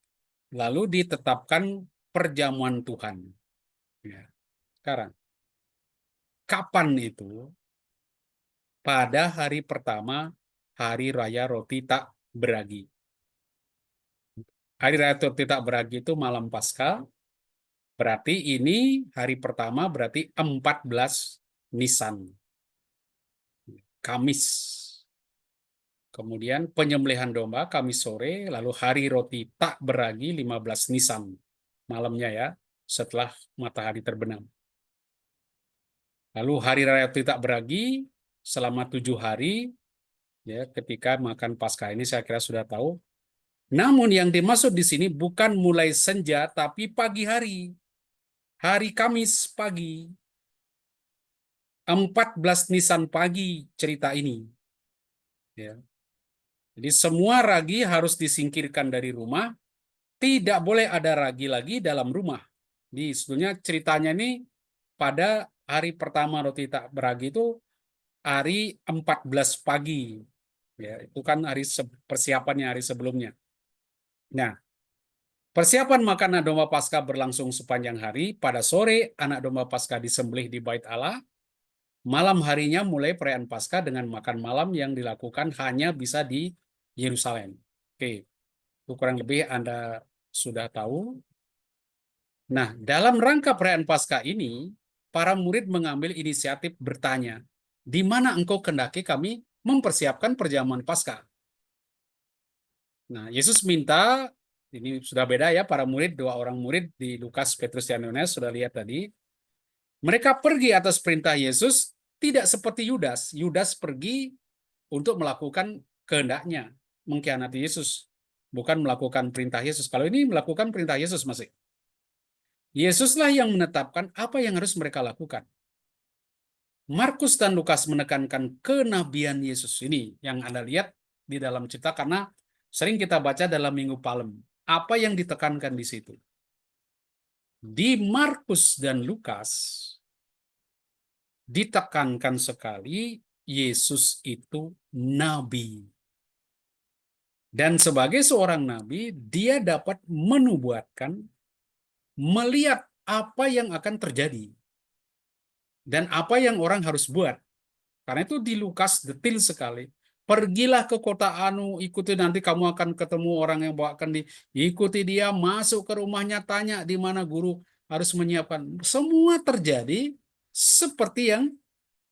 Lalu ditetapkan perjamuan Tuhan. Ya. Sekarang, kapan itu? Pada hari pertama, hari raya roti tak beragi. Hari raya roti tak beragi itu malam Paskah. Berarti ini hari pertama, berarti 14 Nisan. Kamis. Kemudian penyembelihan domba Kamis sore, lalu hari roti tak beragi 15 Nisan. Malamnya ya, setelah matahari terbenam. Lalu hari raya roti tak beragi selama 7 hari, ya, ketika makan Paskah ini saya kira sudah tahu. Namun yang dimaksud di sini bukan mulai senja, tapi pagi hari. Hari Kamis pagi. 14 Nisan pagi cerita ini. Ya. Jadi semua ragi harus disingkirkan dari rumah. Tidak boleh ada ragi lagi dalam rumah. Jadi sebetulnya ceritanya ini pada hari pertama roti tak beragi itu hari 14 pagi. Ya, itu kan hari persiapannya hari sebelumnya. Nah, Persiapan makanan domba Paskah berlangsung sepanjang hari. Pada sore, anak domba Paskah disembelih di Bait Allah. Malam harinya mulai perayaan Paskah dengan makan malam yang dilakukan hanya bisa di Yerusalem. Oke, itu kurang lebih Anda sudah tahu. Nah, dalam rangka perayaan Paskah ini, para murid mengambil inisiatif bertanya, di mana engkau kendaki kami mempersiapkan perjamuan Paskah? Nah, Yesus minta, ini sudah beda ya, para murid, 2 orang murid di Lukas, Petrus, dan Yohanes, sudah lihat tadi. Mereka pergi atas perintah Yesus, tidak seperti Yudas. Yudas pergi untuk melakukan kehendaknya, mengkhianati Yesus. Bukan melakukan perintah Yesus. Kalau ini melakukan perintah Yesus masih. Yesuslah yang menetapkan apa yang harus mereka lakukan. Markus dan Lukas menekankan kenabian Yesus. Ini yang Anda lihat di dalam cerita karena sering kita baca dalam Minggu Palem. Apa yang ditekankan di situ? Di Markus dan Lukas ditekankan sekali Yesus itu nabi. Dan sebagai seorang nabi, dia dapat menubuatkan, melihat apa yang akan terjadi. Dan apa yang orang harus buat. Karena itu di Lukas detail sekali. Pergilah ke kota Anu, ikuti nanti kamu akan ketemu orang yang bawakan ikuti dia, masuk ke rumahnya, tanya di mana guru harus menyiapkan. Semua terjadi seperti yang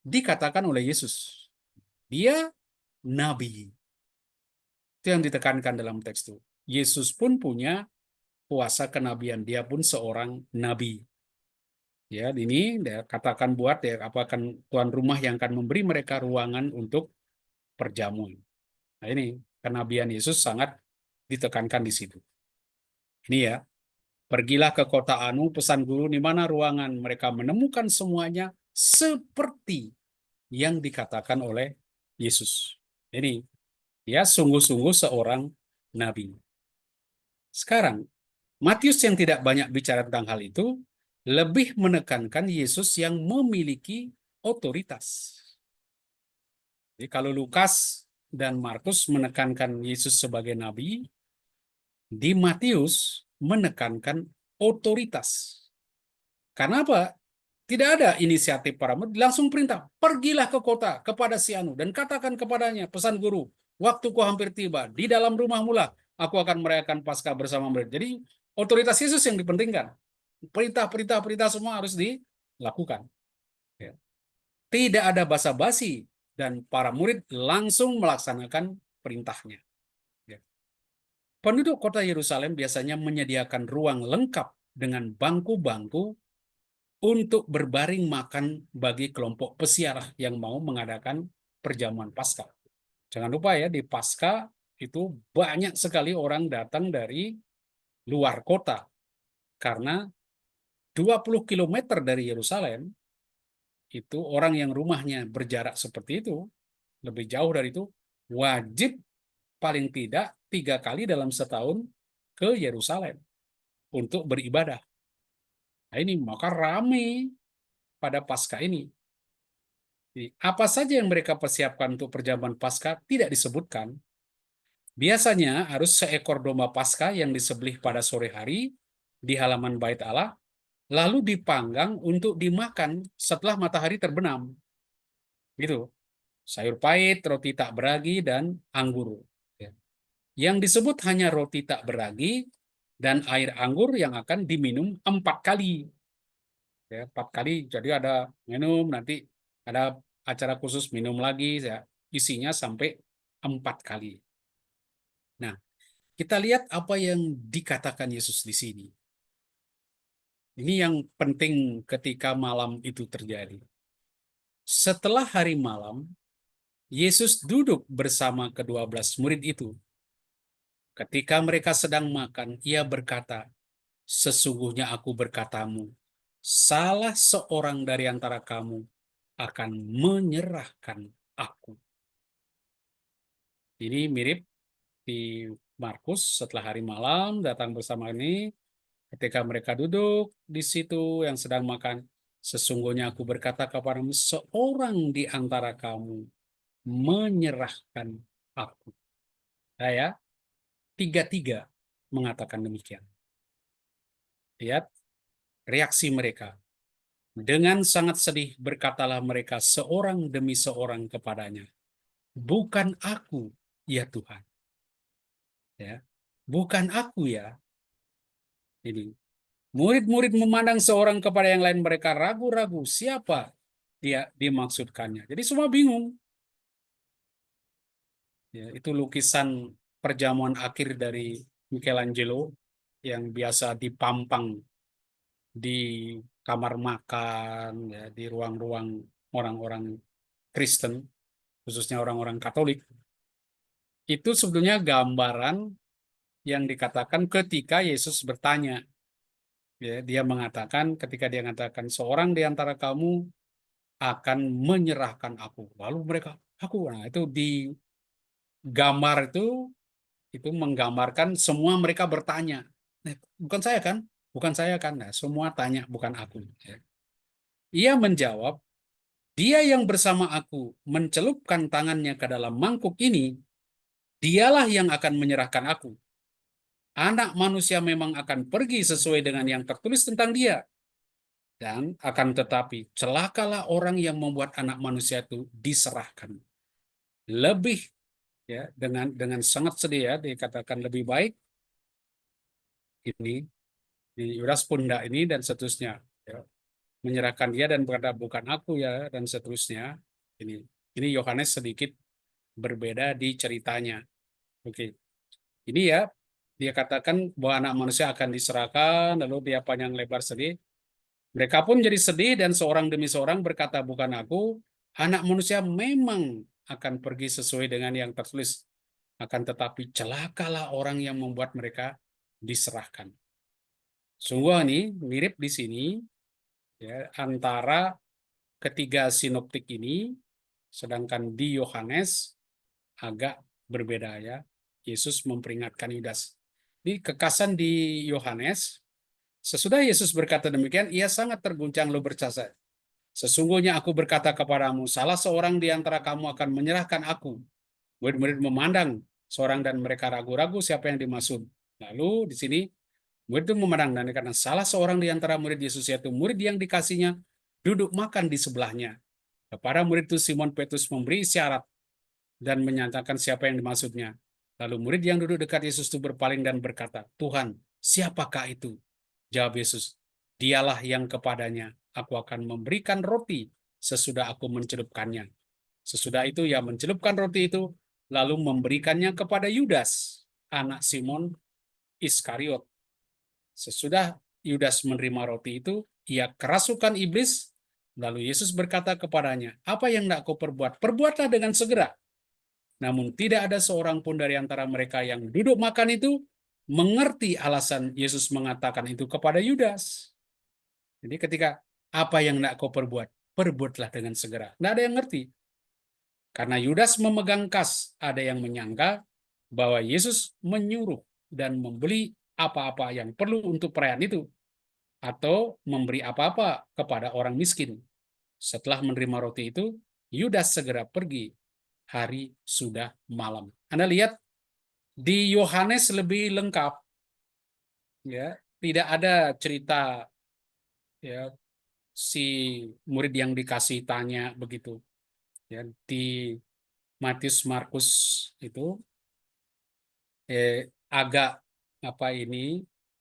dikatakan oleh Yesus. Dia nabi. Itu yang ditekankan dalam teks itu. Yesus pun punya kuasa kenabian, dia pun seorang nabi. Ya, ini dia katakan buat ya akan tuan rumah yang akan memberi mereka ruangan untuk perjamuan. Nah, ini kenabian Yesus sangat ditekankan di situ. Ini ya, pergilah ke kota Anu, pesan guru di mana ruangan. Mereka menemukan semuanya seperti yang dikatakan oleh Yesus. Ini dia sungguh-sungguh seorang nabi. Sekarang, Matius yang tidak banyak bicara tentang hal itu, lebih menekankan Yesus yang memiliki otoritas. Jadi kalau Lukas dan Markus menekankan Yesus sebagai nabi, di Matius menekankan otoritas. Karena apa? Tidak ada inisiatif para murid, langsung perintah, pergilah ke kota kepada si Anu dan katakan kepadanya, pesan guru, waktuku hampir tiba, di dalam rumahmu lah aku akan merayakan Paskah bersama mereka. Jadi otoritas Yesus yang dipentingkan. Perintah semua harus dilakukan. Ya. Tidak ada basa-basi dan para murid langsung melaksanakan perintahnya. Ya. Penduduk kota Yerusalem biasanya menyediakan ruang lengkap dengan bangku-bangku untuk berbaring makan bagi kelompok peziarah yang mau mengadakan perjamuan Paskah. Jangan lupa ya, di Paskah itu banyak sekali orang datang dari luar kota. Karena 20 km dari Yerusalem, itu orang yang rumahnya berjarak seperti itu, lebih jauh dari itu, wajib paling tidak 3 kali dalam setahun ke Yerusalem untuk beribadah. Nah ini maka ramai pada Paskah ini. Jadi, apa saja yang mereka persiapkan untuk perjamuan Paskah tidak disebutkan. Biasanya harus seekor domba Paskah yang disembelih pada sore hari di halaman Bait Allah, lalu dipanggang untuk dimakan setelah matahari terbenam. Gitu. Sayur pahit, roti tak beragi, dan anggur. Yang disebut hanya roti tak beragi dan air anggur yang akan diminum 4 kali. Ya, 4 kali, jadi ada minum, nanti ada acara khusus minum lagi, ya, isinya sampai 4 kali. Nah, kita lihat apa yang dikatakan Yesus di sini. Ini yang penting ketika malam itu terjadi. Setelah hari malam, Yesus duduk bersama ke-12 murid itu. Ketika mereka sedang makan, ia berkata, "Sesungguhnya aku berkatamu, salah seorang dari antara kamu akan menyerahkan aku." Ini mirip di Markus setelah hari malam datang bersama ini. Ketika mereka duduk di situ yang sedang makan, "Sesungguhnya aku berkata kepadamu, seorang di antara kamu menyerahkan aku." Saya tiga-tiga mengatakan demikian. Lihat reaksi mereka. Dengan sangat sedih berkatalah mereka seorang demi seorang kepadanya, bukan aku, ya Tuhan. Ya, bukan aku ya. Ini murid-murid memandang seorang kepada yang lain, mereka ragu-ragu siapa dia dimaksudkannya. Jadi semua bingung. Ya, itu lukisan perjamuan akhir dari Michelangelo yang biasa dipampang di kamar makan, ya, di ruang-ruang orang-orang Kristen, khususnya orang-orang Katolik. Itu sebetulnya gambaran yang dikatakan ketika Yesus bertanya. Ya, dia mengatakan, ketika dia mengatakan, seorang di antara kamu akan menyerahkan aku. Lalu mereka, aku. Nah, itu di gambar itu menggambarkan semua mereka bertanya. "Nah, bukan saya kan? Bukan saya kan?" Nah, semua tanya, bukan aku. Ya. Ia menjawab, dia yang bersama aku mencelupkan tangannya ke dalam mangkuk ini, dialah yang akan menyerahkan aku. Anak manusia memang akan pergi sesuai dengan yang tertulis tentang dia. Dan akan tetapi celakalah orang yang membuat anak manusia itu diserahkan. Lebih, ya, dengan sangat sedih, ya, dikatakan lebih baik ini di Yudas pundak ini dan seterusnya, ya, menyerahkan dia dan berkata bukan aku ya dan seterusnya. Ini Yohanes sedikit berbeda di ceritanya. Oke. Ini ya, dia katakan bahwa anak manusia akan diserahkan, lalu dia panjang lebar sedih. Mereka pun jadi sedih dan seorang demi seorang berkata, bukan aku, anak manusia memang akan pergi sesuai dengan yang tertulis. Akan tetapi celakalah orang yang membuat mereka diserahkan. Sungguh ini mirip di sini, ya, antara ketiga sinoptik ini, sedangkan di Yohanes agak berbeda, ya. Yesus memperingatkan Yudas. Di kekasan di Yohanes, sesudah Yesus berkata demikian, ia sangat terguncang lalu berkata, sesungguhnya aku berkata kepadamu, salah seorang di antara kamu akan menyerahkan aku. Murid-murid memandang seorang dan mereka ragu-ragu siapa yang dimaksud. Lalu di sini murid itu memandang, dan karena salah seorang di antara murid Yesus, yaitu murid yang dikasihnya, duduk makan di sebelahnya. Kepada murid itu Simon Petrus memberi isyarat dan menyatakan siapa yang dimaksudnya. Lalu murid yang duduk dekat Yesus itu berpaling dan berkata, Tuhan, siapakah itu? Jawab Yesus, dialah yang kepadanya aku akan memberikan roti sesudah aku mencelupkannya. Sesudah itu ia mencelupkan roti itu, lalu memberikannya kepada Yudas, anak Simon Iskariot. Sesudah Yudas menerima roti itu, ia kerasukan iblis. Lalu Yesus berkata kepadanya, apa yang hendak kau perbuat? Perbuatlah dengan segera. Namun tidak ada seorang pun dari antara mereka yang duduk makan itu mengerti alasan Yesus mengatakan itu kepada Yudas. Jadi ketika apa yang hendak kau perbuat? Perbuatlah dengan segera. Tidak ada yang ngerti. Karena Yudas memegang kas, ada yang menyangka bahwa Yesus menyuruh dan membeli apa-apa yang perlu untuk perayaan itu, atau memberi apa-apa kepada orang miskin. Setelah menerima roti itu, Yudas segera pergi. Hari sudah malam. Anda lihat di Yohanes lebih lengkap, ya, tidak ada cerita, ya, si murid yang dikasih tanya begitu. Ya, di Matius Markus itu agak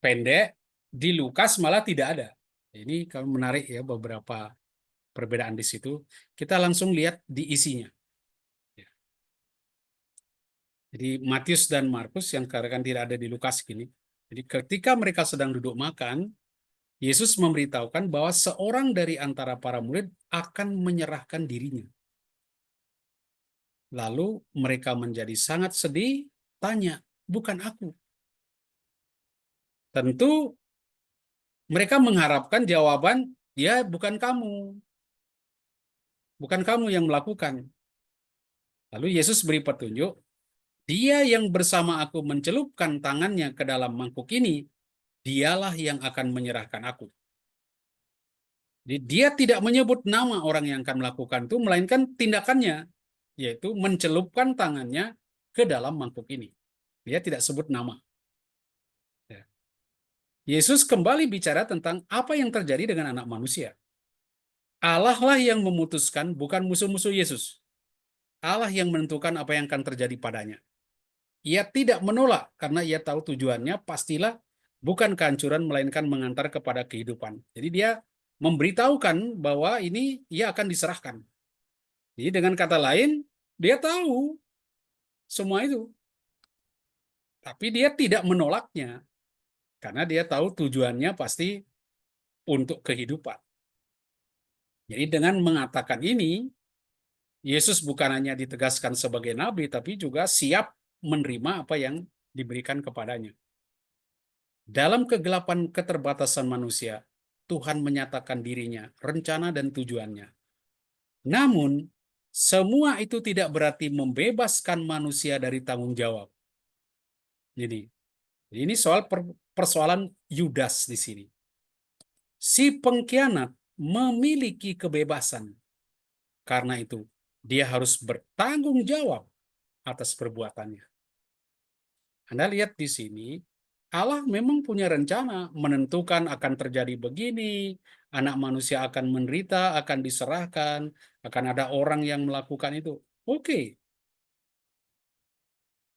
pendek, di Lukas malah tidak ada. Ini kalau menarik, ya, beberapa perbedaan di situ. Kita langsung lihat di isinya. Jadi Matius dan Markus yang kan tidak ada di Lukas gini. Jadi ketika mereka sedang duduk makan, Yesus memberitahukan bahwa seorang dari antara para murid akan menyerahkan dirinya. Lalu mereka menjadi sangat sedih, tanya, bukan aku. Tentu mereka mengharapkan jawaban, ya, bukan kamu. Bukan kamu yang melakukan. Lalu Yesus beri petunjuk, dia yang bersama aku mencelupkan tangannya ke dalam mangkuk ini, dialah yang akan menyerahkan aku. Jadi dia tidak menyebut nama orang yang akan melakukan itu, melainkan tindakannya, yaitu mencelupkan tangannya ke dalam mangkuk ini. Dia tidak sebut nama. Yesus kembali bicara tentang apa yang terjadi dengan anak manusia. Allah lah yang memutuskan, bukan musuh-musuh Yesus. Allah yang menentukan apa yang akan terjadi padanya. Ia tidak menolak karena ia tahu tujuannya pastilah bukan kehancuran melainkan mengantar kepada kehidupan. Jadi dia memberitahukan bahwa ini ia akan diserahkan. Jadi dengan kata lain, dia tahu semua itu. Tapi dia tidak menolaknya karena dia tahu tujuannya pasti untuk kehidupan. Jadi dengan mengatakan ini, Yesus bukan hanya ditegaskan sebagai nabi, tapi juga siap menerima apa yang diberikan kepadanya. Dalam kegelapan keterbatasan manusia, Tuhan menyatakan dirinya, rencana dan tujuannya. Namun, semua itu tidak berarti membebaskan manusia dari tanggung jawab. Jadi, ini soal persoalan Yudas di sini. Si pengkhianat memiliki kebebasan. Karena itu, dia harus bertanggung jawab atas perbuatannya. Anda lihat di sini, Allah memang punya rencana menentukan akan terjadi begini, anak manusia akan menderita, akan diserahkan, akan ada orang yang melakukan itu. Oke.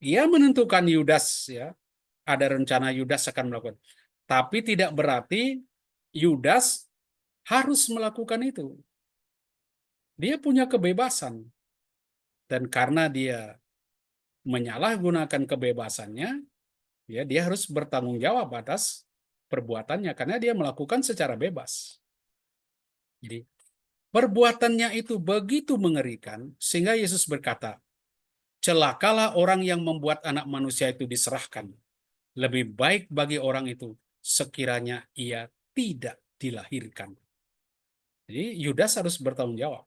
Ia menentukan Yudas, ya, ada rencana Yudas akan melakukan. Tapi tidak berarti Yudas harus melakukan itu. Dia punya kebebasan. Dan karena dia menyalahgunakan kebebasannya, ya, dia harus bertanggung jawab atas perbuatannya karena dia melakukan secara bebas. Jadi perbuatannya itu begitu mengerikan sehingga Yesus berkata, celakalah orang yang membuat anak manusia itu diserahkan. Lebih baik bagi orang itu sekiranya ia tidak dilahirkan. Jadi Yudas harus bertanggung jawab.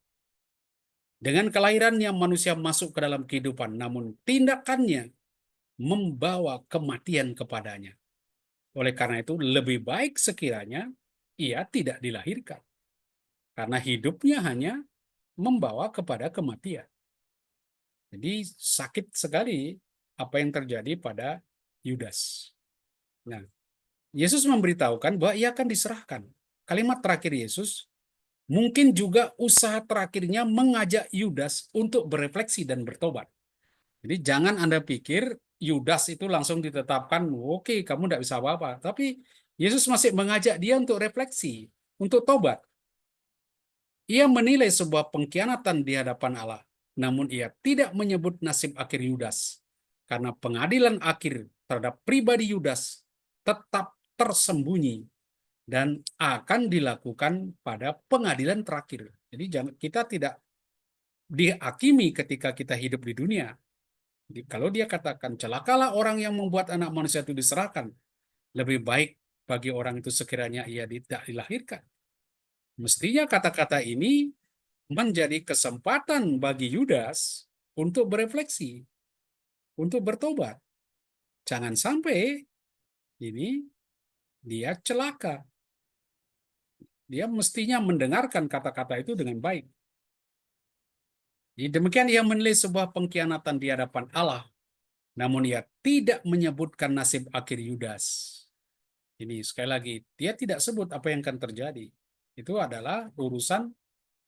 Dengan kelahirannya manusia masuk ke dalam kehidupan, namun tindakannya membawa kematian kepadanya. Oleh karena itu lebih baik sekiranya ia tidak dilahirkan. Karena hidupnya hanya membawa kepada kematian. Jadi sakit sekali apa yang terjadi pada Yudas. Nah, Yesus memberitahukan bahwa ia akan diserahkan. Kalimat terakhir Yesus mungkin juga usaha terakhirnya mengajak Yudas untuk berefleksi dan bertobat. Jadi jangan Anda pikir Yudas itu langsung ditetapkan, oke, kamu tidak bisa apa-apa. Tapi Yesus masih mengajak dia untuk refleksi, untuk tobat. Ia menilai sebuah pengkhianatan di hadapan Allah, namun ia tidak menyebut nasib akhir Yudas. Karena pengadilan akhir terhadap pribadi Yudas tetap tersembunyi dan akan dilakukan pada pengadilan terakhir. Jadi kita tidak dihakimi ketika kita hidup di dunia. Jadi kalau dia katakan, celakalah orang yang membuat anak manusia itu diserahkan, lebih baik bagi orang itu sekiranya ia tidak dilahirkan. Mestinya kata-kata ini menjadi kesempatan bagi Yudas untuk berefleksi, untuk bertobat. Jangan sampai ini dia celaka. Dia mestinya mendengarkan kata-kata itu dengan baik. Jadi demikian ia menilai sebuah pengkhianatan di hadapan Allah, namun ia tidak menyebutkan nasib akhir Yudas. Ini sekali lagi, dia tidak sebut apa yang akan terjadi. Itu adalah urusan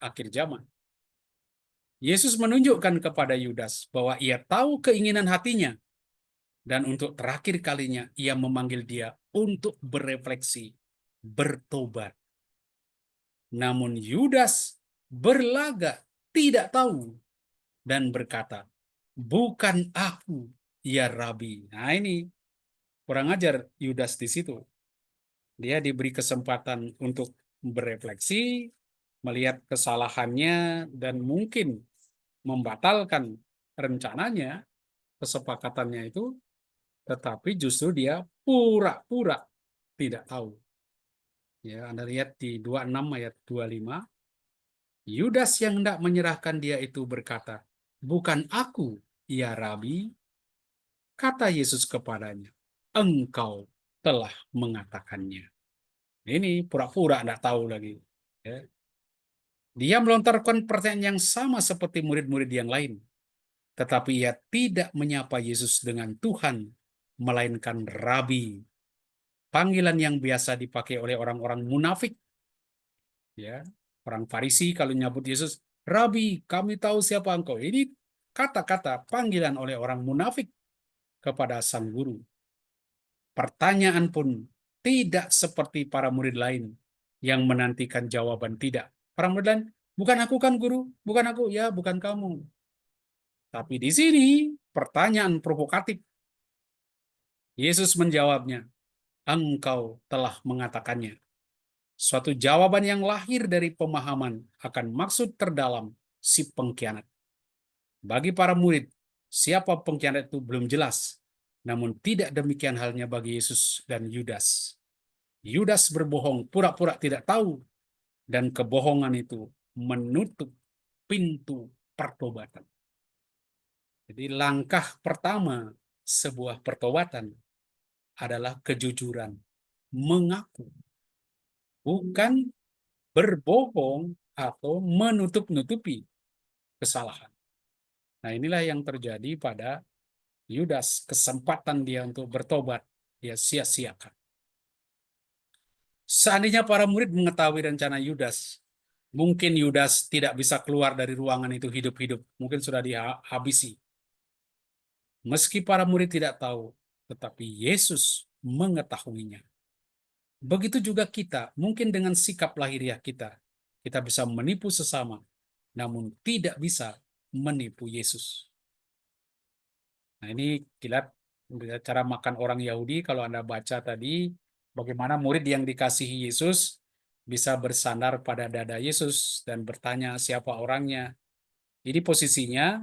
akhir zaman. Yesus menunjukkan kepada Yudas bahwa ia tahu keinginan hatinya, dan untuk terakhir kalinya ia memanggil dia untuk berefleksi, bertobat. Namun Yudas berlagak tidak tahu dan berkata, bukan aku, ya Rabi. Nah ini kurang ajar Yudas di situ. Dia diberi kesempatan untuk berefleksi, melihat kesalahannya, dan mungkin membatalkan rencananya, kesepakatannya itu, tetapi justru dia pura-pura tidak tahu. Ya, Anda lihat di 26 ayat 25, Yudas yang hendak menyerahkan dia itu berkata, bukan aku, ya Rabi. Kata Yesus kepadanya, engkau telah mengatakannya. Ini pura-pura tidak tahu lagi. Ya. Dia melontarkan pertanyaan yang sama seperti murid-murid yang lain. Tetapi ia tidak menyapa Yesus dengan Tuhan, melainkan Rabi. panggilan yang biasa dipakai oleh orang-orang munafik. Ya, orang Farisi kalau nyebut Yesus, Rabi, kami tahu siapa engkau. Ini kata-kata panggilan oleh orang munafik kepada sang guru. Pertanyaan pun tidak seperti para murid lain yang menantikan jawaban tidak. Para murid lain, bukan aku kan guru, bukan aku, ya bukan kamu. Tapi di sini pertanyaan provokatif. Yesus menjawabnya, engkau telah mengatakannya. Suatu jawaban yang lahir dari pemahaman akan maksud terdalam si pengkhianat. Bagi para murid, siapa pengkhianat itu belum jelas. Namun tidak demikian halnya bagi Yesus dan Yudas. Yudas berbohong, pura-pura tidak tahu. Dan kebohongan itu menutup pintu pertobatan. Jadi langkah pertama sebuah pertobatan adalah kejujuran. Mengaku. Bukan berbohong atau menutup-nutupi kesalahan. Nah, inilah yang terjadi pada Yudas. Kesempatan dia untuk bertobat, dia sia-siakan. Seandainya para murid mengetahui rencana Yudas, mungkin Yudas tidak bisa keluar dari ruangan itu hidup-hidup. Mungkin sudah dihabisi. Meski para murid tidak tahu, tetapi Yesus mengetahuinya. Begitu juga kita, mungkin dengan sikap lahiriah kita bisa menipu sesama, namun tidak bisa menipu Yesus. Nah, ini kilat cara makan orang Yahudi. Kalau Anda baca tadi, bagaimana murid yang dikasihi Yesus bisa bersandar pada dada Yesus dan bertanya siapa orangnya. Jadi posisinya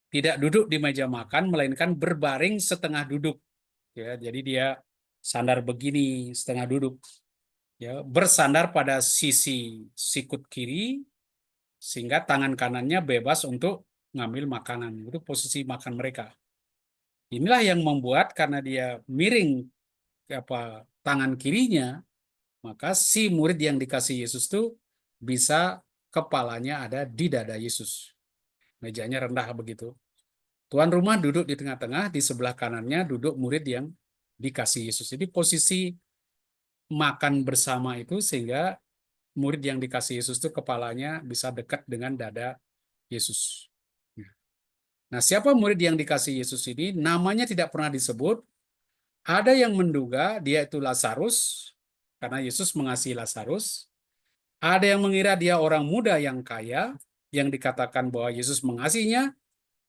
tidak duduk di meja makan, melainkan berbaring setengah duduk. Ya, jadi dia sandar begini, setengah duduk. Ya, bersandar pada sisi sikut kiri, sehingga tangan kanannya bebas untuk ngambil makanan. Itu posisi makan mereka. Inilah yang membuat karena dia miring tangan kirinya, maka si murid yang dikasih Yesus itu bisa kepalanya ada di dada Yesus. Mejanya rendah begitu. Tuan rumah duduk di tengah-tengah, di sebelah kanannya duduk murid yang dikasih Yesus. Jadi posisi makan bersama itu sehingga murid yang dikasih Yesus itu kepalanya bisa dekat dengan dada Yesus. Nah, siapa murid yang dikasih Yesus ini? Namanya tidak pernah disebut. Ada yang menduga dia itu Lazarus, karena Yesus mengasihi Lazarus. Ada yang mengira dia orang muda yang kaya, yang dikatakan bahwa Yesus mengasihinya,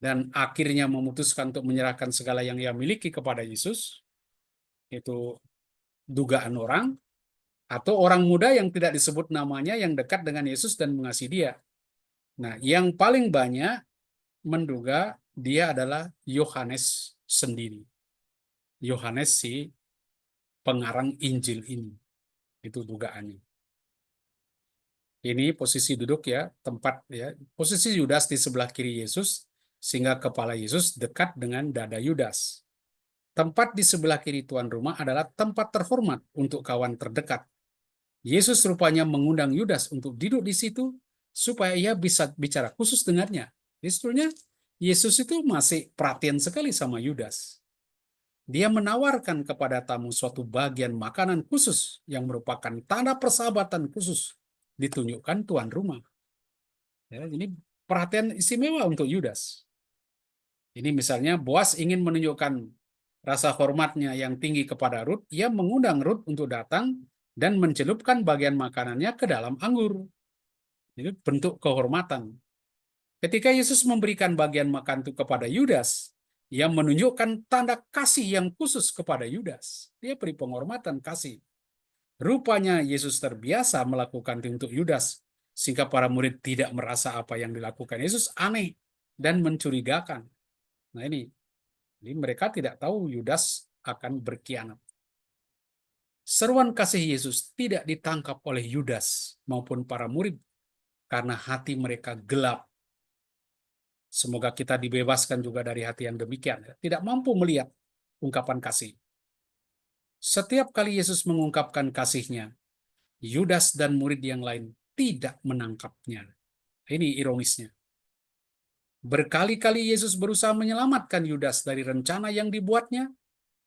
dan akhirnya memutuskan untuk menyerahkan segala yang ia miliki kepada Yesus. Itu dugaan orang. Atau orang muda yang tidak disebut namanya, yang dekat dengan Yesus dan mengasihi dia. Nah, yang paling banyak menduga dia adalah Yohanes sendiri. Yohanes si pengarang Injil ini. Itu dugaannya. Ini posisi duduk ya, tempat ya. Posisi Yudas di sebelah kiri Yesus, sehingga kepala Yesus dekat dengan dada Yudas. Tempat di sebelah kiri tuan rumah adalah tempat terhormat untuk kawan terdekat. Yesus rupanya mengundang Yudas untuk duduk di situ supaya ia bisa bicara khusus dengannya. Jadi sebetulnya Yesus itu masih perhatian sekali sama Yudas. Dia menawarkan kepada tamu suatu bagian makanan khusus yang merupakan tanda persahabatan khusus ditunjukkan tuan rumah. Ya, ini perhatian istimewa untuk Yudas. Ini misalnya Boas ingin menunjukkan rasa hormatnya yang tinggi kepada Rut, ia mengundang Rut untuk datang dan mencelupkan bagian makanannya ke dalam anggur. Ini bentuk kehormatan. Ketika Yesus memberikan bagian makan itu kepada Yudas, ia menunjukkan tanda kasih yang khusus kepada Yudas. Dia beri penghormatan kasih. Rupanya Yesus terbiasa melakukan itu untuk Yudas, sehingga para murid tidak merasa apa yang dilakukan Yesus aneh dan mencurigakan. Nah ini, jadi mereka tidak tahu Yudas akan berkhianat. Seruan kasih Yesus tidak ditangkap oleh Yudas maupun para murid karena hati mereka gelap. Semoga kita dibebaskan juga dari hati yang demikian. Tidak mampu melihat ungkapan kasih. Setiap kali Yesus mengungkapkan kasihnya, Yudas dan murid yang lain tidak menangkapnya. Ini ironisnya. Berkali-kali Yesus berusaha menyelamatkan Yudas dari rencana yang dibuatnya,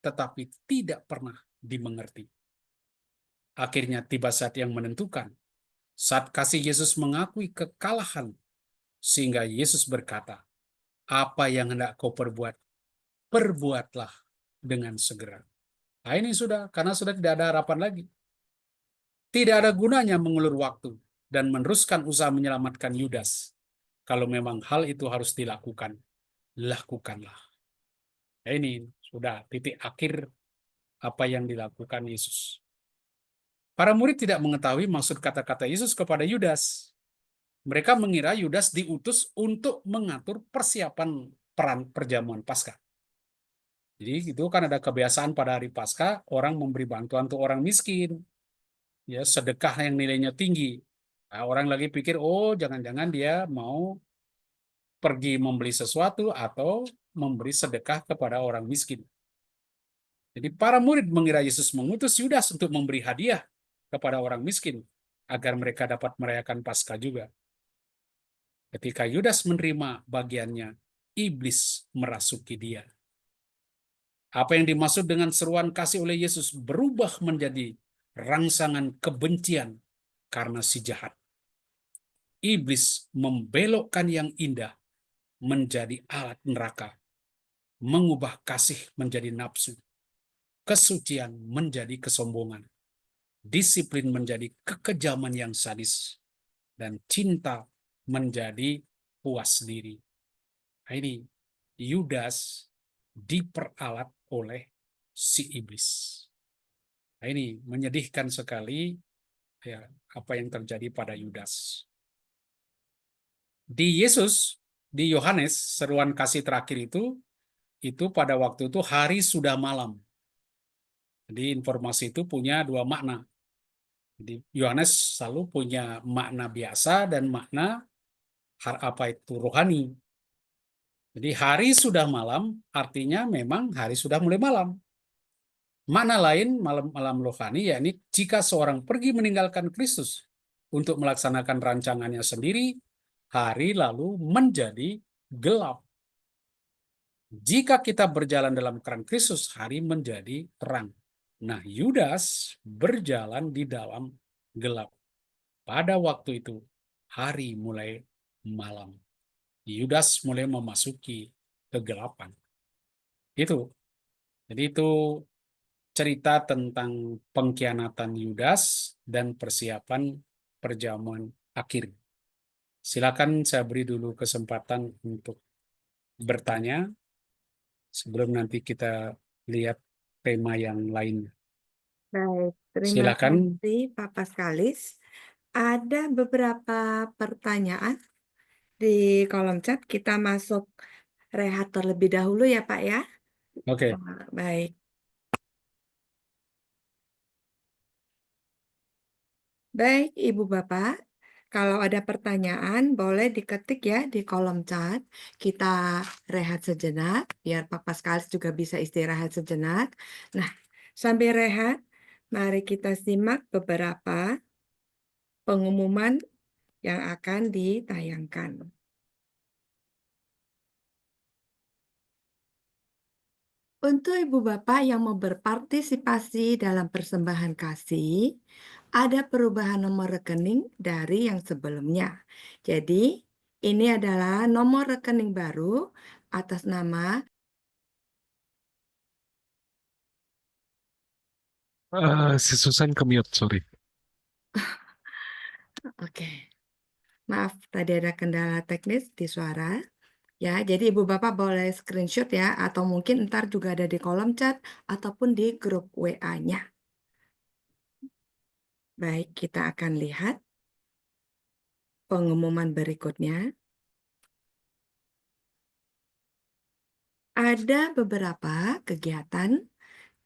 tetapi tidak pernah dimengerti. Akhirnya tiba saat yang menentukan, saat kasih Yesus mengakui kekalahan, sehingga Yesus berkata, apa yang hendak kau perbuat, perbuatlah dengan segera. Nah ini sudah, karena sudah tidak ada harapan lagi. Tidak ada gunanya mengulur waktu dan meneruskan usaha menyelamatkan Yudas. Kalau memang hal itu harus dilakukan, lakukanlah. Nah, ini sudah titik akhir apa yang dilakukan Yesus. Para murid tidak mengetahui maksud kata-kata Yesus kepada Yudas. Mereka mengira Yudas diutus untuk mengatur persiapan peran perjamuan Paskah. Jadi itu kan ada kebiasaan pada hari Paskah orang memberi bantuan untuk orang miskin, ya sedekah yang nilainya tinggi. Nah, orang lagi pikir, oh jangan-jangan dia mau pergi membeli sesuatu atau memberi sedekah kepada orang miskin. Jadi para murid mengira Yesus mengutus Yudas untuk memberi hadiah kepada orang miskin agar mereka dapat merayakan Paskah juga. Ketika Yudas menerima bagiannya, iblis merasuki dia. Apa yang dimaksud dengan seruan kasih oleh Yesus berubah menjadi rangsangan kebencian karena si jahat. Iblis membelokkan yang indah menjadi alat neraka, mengubah kasih menjadi nafsu, kesucian menjadi kesombongan, disiplin menjadi kekejaman yang sadis, dan cinta menjadi puas diri. Nah, ini Yudas diperalat oleh si iblis. Nah, ini menyedihkan sekali ya apa yang terjadi pada Yudas. Di Yesus, di Yohanes, seruan kasih terakhir itu pada waktu itu hari sudah malam. Jadi informasi itu punya dua makna. Jadi Yohanes selalu punya makna biasa dan makna apa itu rohani. Jadi hari sudah malam artinya memang hari sudah mulai malam. Makna lain malam rohani yakni jika seorang pergi meninggalkan Kristus untuk melaksanakan rancangannya sendiri, hari lalu menjadi gelap. Jika kita berjalan dalam terang Kristus, hari menjadi terang. Nah, Yudas berjalan di dalam gelap. Pada waktu itu, hari mulai malam. Yudas mulai memasuki kegelapan. Itu. Jadi itu cerita tentang pengkhianatan Yudas dan persiapan perjamuan akhir. Silakan saya beri dulu kesempatan untuk bertanya sebelum nanti kita lihat tema yang lain. Baik, terima Silakan. kasih Pak Paskalis. Ada beberapa pertanyaan di kolom chat. Kita masuk rehat terlebih dahulu ya Pak ya. Oke. Baik. Baik, Ibu Bapak. Kalau ada pertanyaan, boleh diketik ya di kolom chat. Kita rehat sejenak, biar Pak Paskalis juga bisa istirahat sejenak. Nah, sambil rehat, mari kita simak beberapa pengumuman yang akan ditayangkan. Untuk Ibu Bapak yang mau berpartisipasi dalam persembahan kasih, ada perubahan nomor rekening dari yang sebelumnya. Jadi, ini adalah nomor rekening baru atas nama Si Susan ke-mute, sorry. Oke. Maaf, tadi ada kendala teknis di suara. Ya, jadi Ibu Bapak boleh screenshot ya, atau mungkin ntar juga ada di kolom chat ataupun di grup WA-nya. Baik, kita akan lihat pengumuman berikutnya. Ada beberapa kegiatan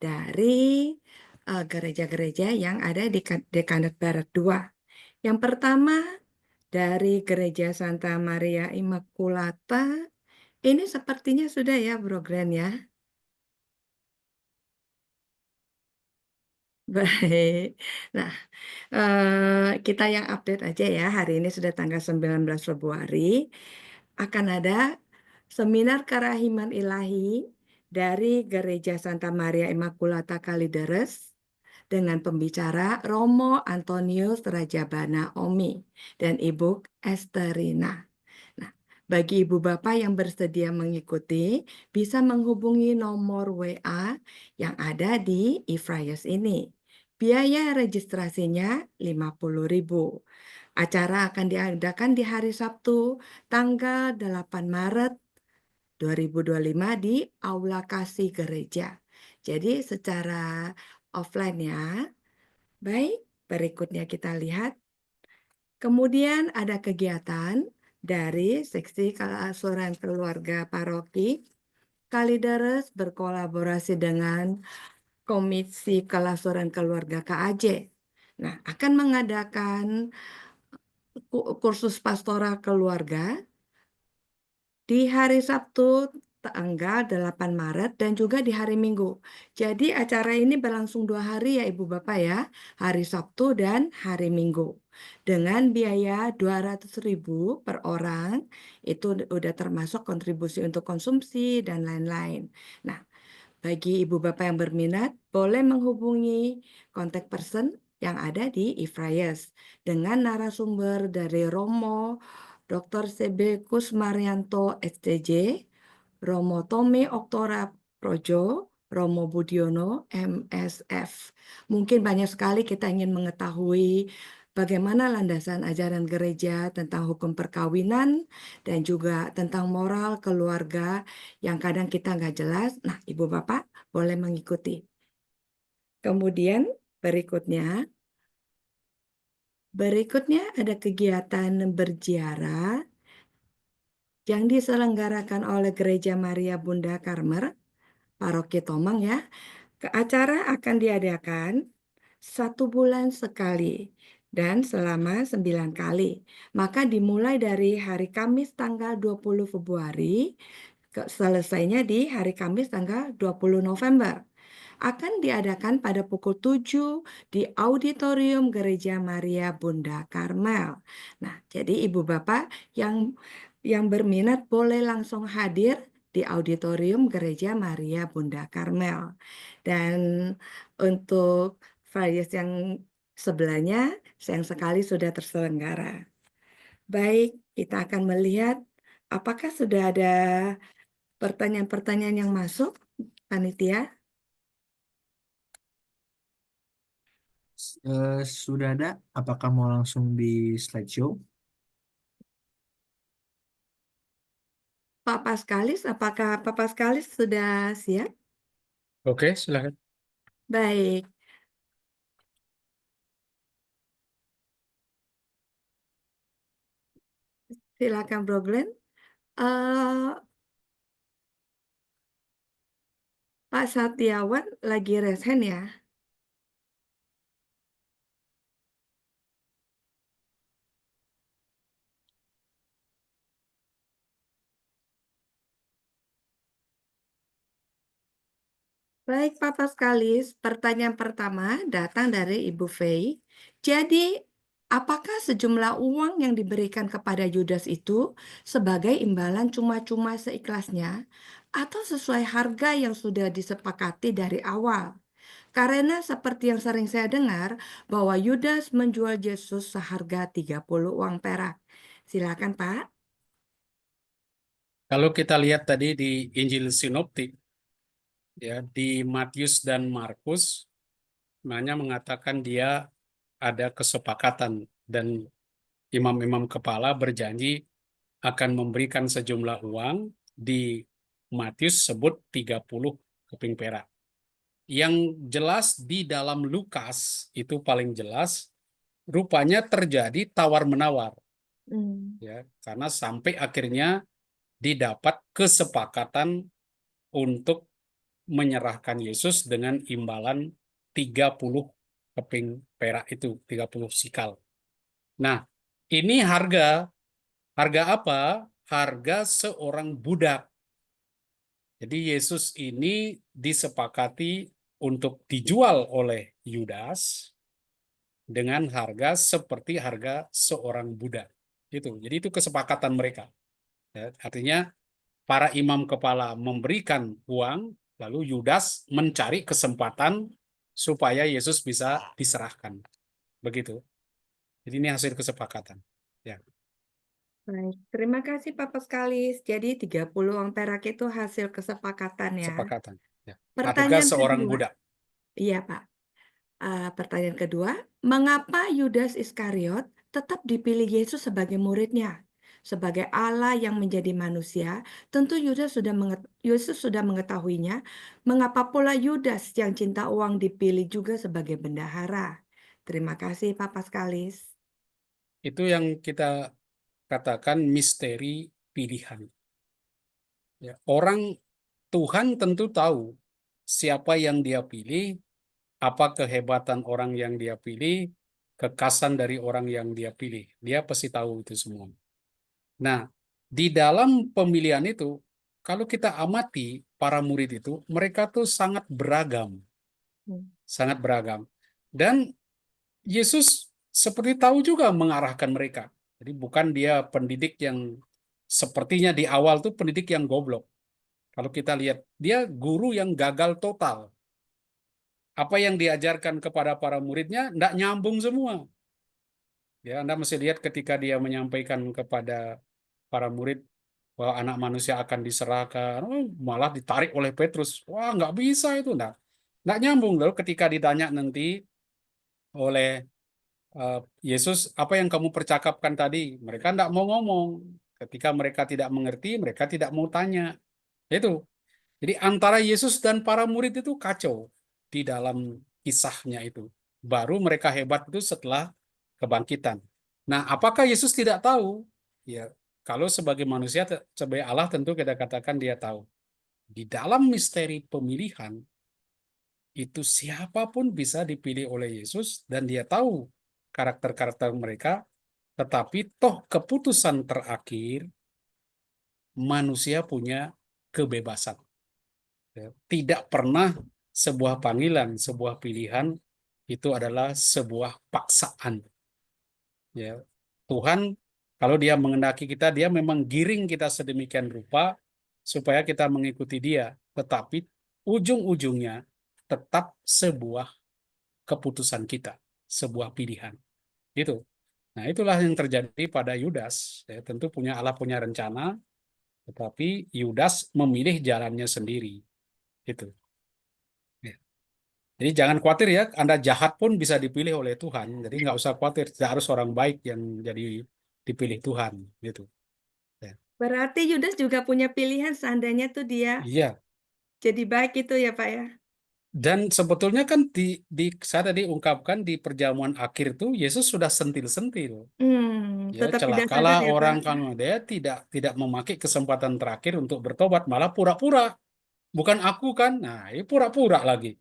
dari gereja-gereja yang ada di Dekanat Barat 2. Yang pertama dari Gereja Santa Maria Immaculata, ini sepertinya sudah ya Bro Glenn ya. Baik. Nah, kita yang update aja ya. Hari ini sudah tanggal 19 Februari. Akan ada seminar kerahiman ilahi dari Gereja Santa Maria Immaculata Kalideres dengan pembicara Romo Antonius Rajabana Omi dan Ibu Esterina. Nah, bagi ibu bapak yang bersedia mengikuti, bisa menghubungi nomor WA yang ada di e-Friars ini. Biaya registrasinya 50.000. Acara akan diadakan di hari Sabtu, tanggal 8 Maret 2025 di Aula Kasih Gereja. Jadi secara offline ya. Baik, berikutnya kita lihat. Kemudian ada kegiatan dari Seksi Kelasuran Keluarga Paroki Kalideres berkolaborasi dengan Komisi Kelasuran Keluarga KAJ. Nah, akan mengadakan kursus pastoral keluarga di hari Sabtu tanggal 8 Maret dan juga di hari Minggu. Jadi acara ini berlangsung 2 hari ya Ibu Bapak ya, hari Sabtu dan hari Minggu. Dengan biaya 200.000 per orang, itu udah termasuk kontribusi untuk konsumsi dan lain-lain. Nah, bagi ibu bapak yang berminat, boleh menghubungi kontak person yang ada di e-Friars dengan narasumber dari Romo Dr. CB Kusmarianto STJ, Romo Tommy Oktora Projo, Romo Budiono MSF. Mungkin banyak sekali kita ingin mengetahui bagaimana landasan ajaran gereja tentang hukum perkawinan dan juga tentang moral keluarga yang kadang kita nggak jelas. Nah, Ibu Bapak boleh mengikuti. Kemudian berikutnya ada kegiatan berziarah yang diselenggarakan oleh Gereja Maria Bunda Karmer, Paroki Tomang ya. Acara akan diadakan 1 bulan sekali dan selama 9 kali. Maka dimulai dari hari Kamis tanggal 20 Februari, selesainya di hari Kamis tanggal 20 November. Akan diadakan pada pukul 7 di Auditorium Gereja Maria Bunda Karmel. Nah, jadi Ibu Bapak yang berminat boleh langsung hadir di Auditorium Gereja Maria Bunda Karmel. Dan untuk Fridays yang sebelahnya, sayang sekali sudah terselenggara. Baik, kita akan melihat apakah sudah ada pertanyaan-pertanyaan yang masuk, Panitia? Sudah ada. Apakah mau langsung di slideshow? Pak Paskalis, apakah Pak Paskalis sudah siap? Oke, silakan. Baik. Silakan Bro Glenn. Pak Satiawan lagi resen ya? Baik, Pak Paskalis, pertanyaan pertama datang dari Ibu Fei. Jadi, apakah sejumlah uang yang diberikan kepada Yudas itu sebagai imbalan cuma-cuma seikhlasnya atau sesuai harga yang sudah disepakati dari awal? Karena seperti yang sering saya dengar bahwa Yudas menjual Yesus seharga 30 uang perak. Silakan, Pak. Kalau kita lihat tadi di Injil Sinoptik, ya di Matius dan Markus, hanya mengatakan dia ada kesepakatan dan imam-imam kepala berjanji akan memberikan sejumlah uang. Di Matius sebut 30 keping perak. Yang jelas di dalam Lukas itu paling jelas rupanya terjadi tawar-menawar ya, karena sampai akhirnya didapat kesepakatan untuk menyerahkan Yesus dengan imbalan 30 keping perak itu, 30 sikal. Nah, ini harga apa? Harga seorang budak. Jadi Yesus ini disepakati untuk dijual oleh Yudas dengan harga seperti harga seorang budak. Jadi itu kesepakatan mereka. Ya, artinya para imam kepala memberikan uang Lalu Yudas mencari kesempatan supaya Yesus bisa diserahkan. Begitu. Jadi ini hasil kesepakatan. Ya, Baik, terima kasih Pak Paskalis. Jadi 30 uang perak itu hasil kesepakatan ya. kesepakatan. Ya. Harga Pertanyaan seorang kedua. budak. Iya Pak. Pertanyaan kedua, mengapa Yudas Iskariot tetap dipilih Yesus sebagai muridnya? Sebagai Allah yang menjadi manusia, tentu Yesus sudah mengetahuinya. Mengapa pula Yudas yang cinta uang dipilih juga sebagai bendahara? Terima kasih Pak Paskalis. Itu yang kita katakan misteri pilihan. Ya, Tuhan tentu tahu siapa yang dia pilih, apa kehebatan orang yang dia pilih, kekasan dari orang yang dia pilih. Dia pasti tahu itu semua. Nah, di dalam pemilihan itu, kalau kita amati para murid itu, mereka tuh sangat beragam, sangat beragam. Dan Yesus seperti tahu juga mengarahkan mereka. Jadi bukan dia pendidik yang sepertinya di awal tuh pendidik yang goblok. Kalau kita lihat, dia guru yang gagal total. Apa yang diajarkan kepada para muridnya tidak nyambung semua. Ya, Anda mesti lihat ketika dia menyampaikan kepada para murid bahwa anak manusia akan diserahkan, malah ditarik oleh Petrus. Wah, nggak bisa itu, nggak nyambung. Lalu ketika ditanya nanti oleh Yesus, apa yang kamu percakapkan tadi? Mereka tidak mau ngomong. Ketika mereka tidak mengerti, mereka tidak mau tanya. Itu. Jadi antara Yesus dan para murid itu kacau di dalam kisahnya itu. Baru mereka hebat itu setelah kebangkitan. Nah, apakah Yesus tidak tahu? Ya, kalau sebagai manusia, sebagai Allah tentu kita katakan dia tahu. Di dalam misteri pemilihan, itu siapapun bisa dipilih oleh Yesus dan dia tahu karakter-karakter mereka, tetapi toh keputusan terakhir manusia punya kebebasan. Tidak pernah sebuah panggilan, sebuah pilihan itu adalah sebuah paksaan. Ya, Tuhan kalau dia mengendaki kita, dia memang giring kita sedemikian rupa supaya kita mengikuti dia. Tetapi ujung-ujungnya tetap sebuah keputusan kita, sebuah pilihan. Itu. Nah, itulah yang terjadi pada Yudas. Ya, tentu Allah punya rencana, tetapi Yudas memilih jalannya sendiri. Itu. Ya. Jadi jangan khawatir ya, Anda jahat pun bisa dipilih oleh Tuhan. Jadi nggak usah khawatir, tidak harus orang baik yang jadi dipilih Tuhan. Gitu. Ya. Berarti Yudas juga punya pilihan seandainya tuh dia Iya. jadi baik itu ya Pak ya? Dan sebetulnya kan saya tadi ungkapkan di perjamuan akhir tuh Yesus sudah sentil-sentil. Ya, Tetap tidak sadar celakalah ya Pak? orang kalau dia tidak memakai kesempatan terakhir untuk bertobat, malah pura-pura. Bukan aku kan? Nah, ini pura-pura lagi.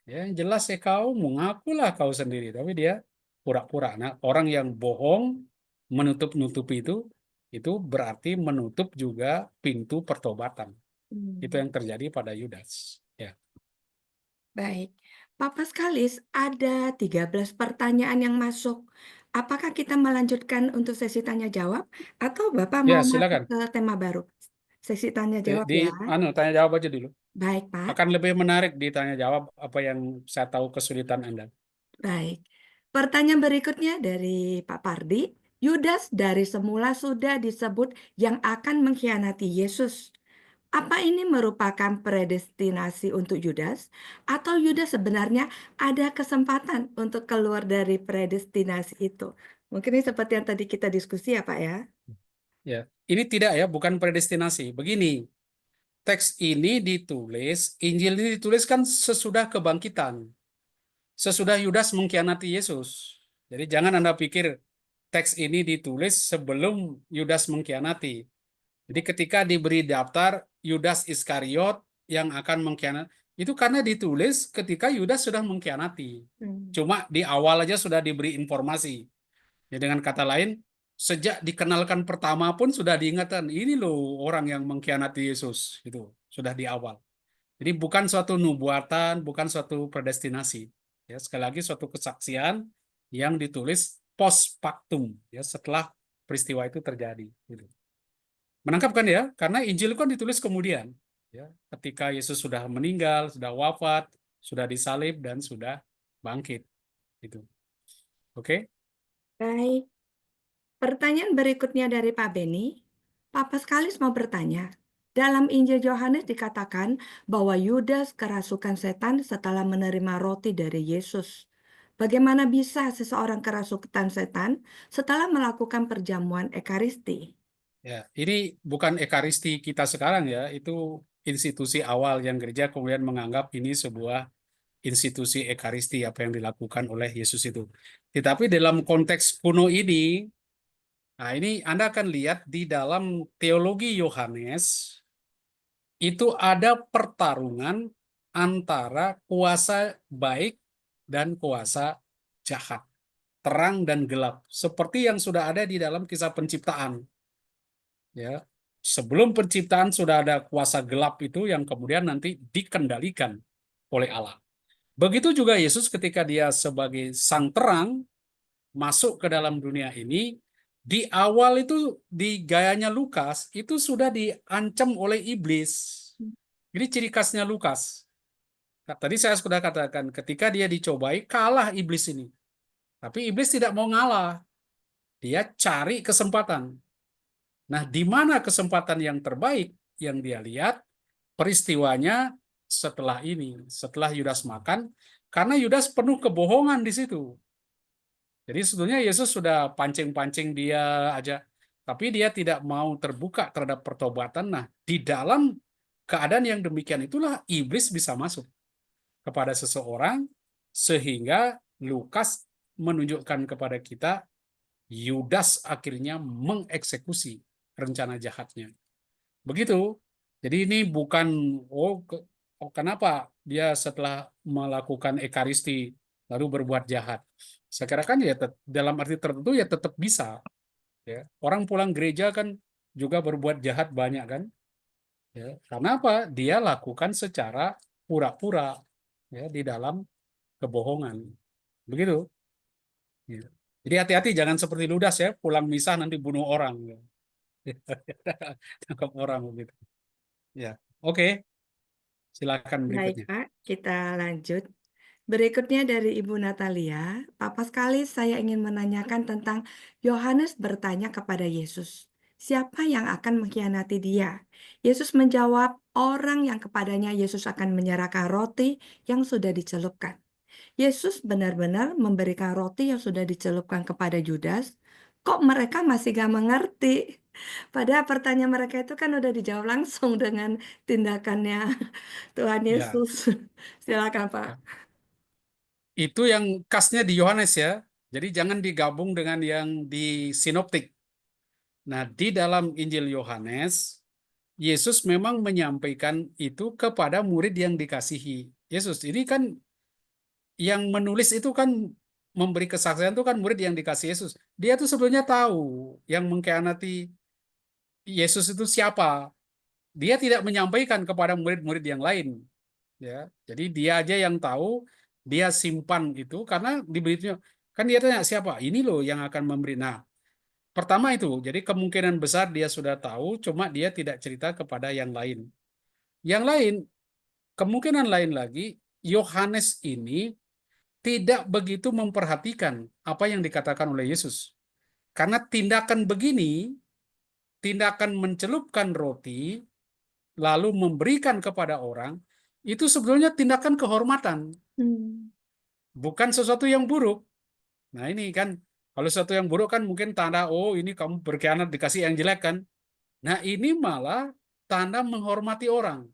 Ya, yang jelas ya kau mengakulah kau sendiri, tapi dia pura-pura. Nah, orang yang bohong menutup-nutupi itu berarti menutup juga pintu pertobatan. Itu yang terjadi pada Yudas. Ya. Baik. Pak Paskalis, ada 13 pertanyaan yang masuk. Apakah kita melanjutkan untuk sesi tanya jawab atau Bapak Ya, mau masuk silakan. ke tema baru? Sesi tanya jawab ya. Tanya jawab aja dulu. Baik, Pak. Akan lebih menarik ditanya jawab apa yang saya tahu kesulitan Anda. Baik. Pertanyaan berikutnya dari Pak Pardi. Yudas dari semula sudah disebut yang akan mengkhianati Yesus. Apa ini merupakan predestinasi untuk Yudas? Atau Yudas sebenarnya ada kesempatan untuk keluar dari predestinasi itu? Mungkin ini seperti yang tadi kita diskusi ya Pak ya. Ya, ini tidak ya, bukan predestinasi. Begini, teks ini ditulis, Injil ini ditulis kan sesudah kebangkitan. Sesudah Yudas mengkhianati Yesus. Jadi jangan Anda pikir teks ini ditulis sebelum Yudas mengkhianati. Jadi ketika diberi daftar Yudas Iskariot yang akan mengkhianati, itu karena ditulis ketika Yudas sudah mengkhianati. Cuma di awal aja sudah diberi informasi. Ya, dengan kata lain, sejak dikenalkan pertama pun sudah diingatkan, ini loh orang yang mengkhianati Yesus. Itu sudah di awal. Jadi bukan suatu nubuatan, bukan suatu predestinasi. Ya, sekali lagi suatu kesaksian yang ditulis post factum, ya, setelah peristiwa itu terjadi. Gitu. Menangkap kan ya? Karena Injil kan ditulis kemudian. Ya, ketika Yesus sudah meninggal, sudah wafat, sudah disalib dan sudah bangkit. Itu. Oke? Baik. Pertanyaan berikutnya dari Pak Beni. Papa Skalis mau bertanya. Dalam Injil Yohanes dikatakan bahwa Yudas kerasukan setan setelah menerima roti dari Yesus. Bagaimana bisa seseorang kerasukan setan setelah melakukan perjamuan Ekaristi? Ya, ini bukan ekaristi kita sekarang ya, itu institusi awal yang gereja kemudian menganggap ini sebuah institusi ekaristi apa yang dilakukan oleh Yesus itu. Tetapi dalam konteks kuno ini, nah ini Anda akan lihat di dalam teologi Yohanes itu ada pertarungan antara kuasa baik dan kuasa jahat, terang dan gelap, seperti yang sudah ada di dalam kisah penciptaan. Ya, sebelum penciptaan sudah ada kuasa gelap itu yang kemudian nanti dikendalikan oleh Allah. Begitu juga Yesus ketika dia sebagai sang terang masuk ke dalam dunia ini, di awal itu di gayanya Lukas itu sudah diancam oleh iblis. Ini ciri khasnya Lukas. Tadi saya sudah katakan ketika dia dicobai kalah iblis ini. Tapi iblis tidak mau ngalah. Dia cari kesempatan. Nah, di mana kesempatan yang terbaik yang dia lihat? Peristiwanya setelah ini, setelah Yudas makan, karena Yudas penuh kebohongan di situ. Jadi sebetulnya Yesus sudah pancing-pancing dia aja, tapi dia tidak mau terbuka terhadap pertobatan. Nah, di dalam keadaan yang demikian itulah iblis bisa masuk kepada seseorang, sehingga Lukas menunjukkan kepada kita Yudas akhirnya mengeksekusi rencana jahatnya. Begitu. Jadi ini bukan kenapa dia setelah melakukan ekaristi lalu berbuat jahat. Saya kira kan ya dalam arti tertentu ya tetap bisa. Ya. Orang pulang gereja kan juga berbuat jahat banyak kan. Ya. Karena apa? Dia lakukan secara pura-pura ya di dalam kebohongan. Begitu. Ya. Jadi hati-hati jangan seperti Ludas ya, pulang misa nanti bunuh orang. Ya. Tangkap orang begitu. Ya. Oke. Silakan Baik, berikutnya. Pak, kita lanjut. Berikutnya dari Ibu Natalia, Papa sekali saya ingin menanyakan tentang Yohanes bertanya kepada Yesus, siapa yang akan mengkhianati dia? Yesus menjawab, orang yang kepadanya Yesus akan menyerahkan roti yang sudah dicelupkan. Yesus benar-benar memberikan roti yang sudah dicelupkan kepada Yudas. Kok mereka masih gak mengerti? Padahal pertanyaan mereka itu kan udah dijawab langsung dengan tindakannya Tuhan Ya, Yesus. Silakan, Pak. itu yang khasnya di Yohanes ya. Jadi jangan digabung dengan yang di sinoptik. Nah, di dalam Injil Yohanes, Yesus memang menyampaikan itu kepada murid yang dikasihi. Yesus ini kan yang menulis itu kan memberi kesaksian itu kan murid yang dikasihi Yesus. Dia tuh sebetulnya tahu yang mengkhianati Yesus itu siapa. Dia tidak menyampaikan kepada murid-murid yang lain. Ya, jadi dia aja yang tahu, dia simpan itu karena diberitahu kan dia tanya siapa ini loh yang akan memberi. Nah, pertama itu jadi kemungkinan besar dia sudah tahu, cuma dia tidak cerita kepada yang lain. Yang lain, kemungkinan lain lagi, Yohanes ini tidak begitu memperhatikan apa yang dikatakan oleh Yesus, karena tindakan begini, tindakan mencelupkan roti lalu memberikan kepada orang itu sebetulnya tindakan kehormatan, Hmm. bukan sesuatu yang buruk. Nah ini kan, kalau sesuatu yang buruk kan mungkin tanda, oh ini kamu berkhianat dikasih yang jelek kan. Nah ini malah tanda menghormati orang.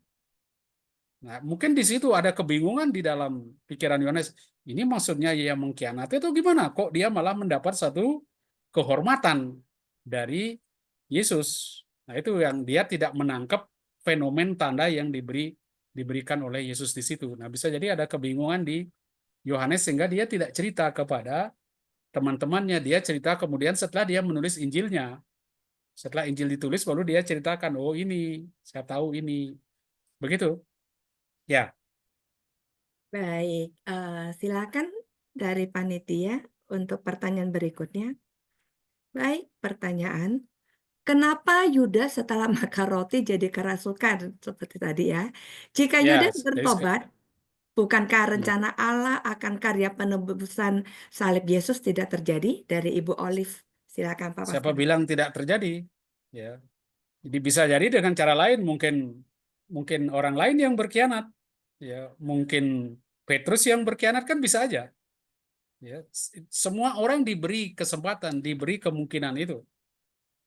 Nah mungkin di situ ada kebingungan di dalam pikiran Yohanes. Ini maksudnya dia mengkhianati atau gimana? Kok dia malah mendapat satu kehormatan dari Yesus. Nah itu yang dia tidak menangkap fenomen tanda yang diberikan oleh Yesus di situ. Nah bisa jadi ada kebingungan di Yohanes sehingga dia tidak cerita kepada teman-temannya. Dia cerita kemudian setelah dia menulis Injilnya. Setelah Injil ditulis baru dia ceritakan, oh ini, saya tahu ini. Begitu. Ya, Baik, silakan dari panitia untuk pertanyaan berikutnya. Baik, pertanyaan. kenapa Yudas setelah makan roti jadi kerasukan seperti tadi ya? Jika Ya, Yudas jadi bertobat, bukankah hmm, rencana Allah akan karya penebusan salib Yesus tidak terjadi? Dari Ibu Olive, silakan Pak siapa Pastor. bilang tidak terjadi? Ya, jadi bisa jadi dengan cara lain, mungkin mungkin orang lain yang berkhianat, ya, mungkin Petrus yang berkhianat kan bisa aja. Ya, semua orang diberi kesempatan, diberi kemungkinan itu.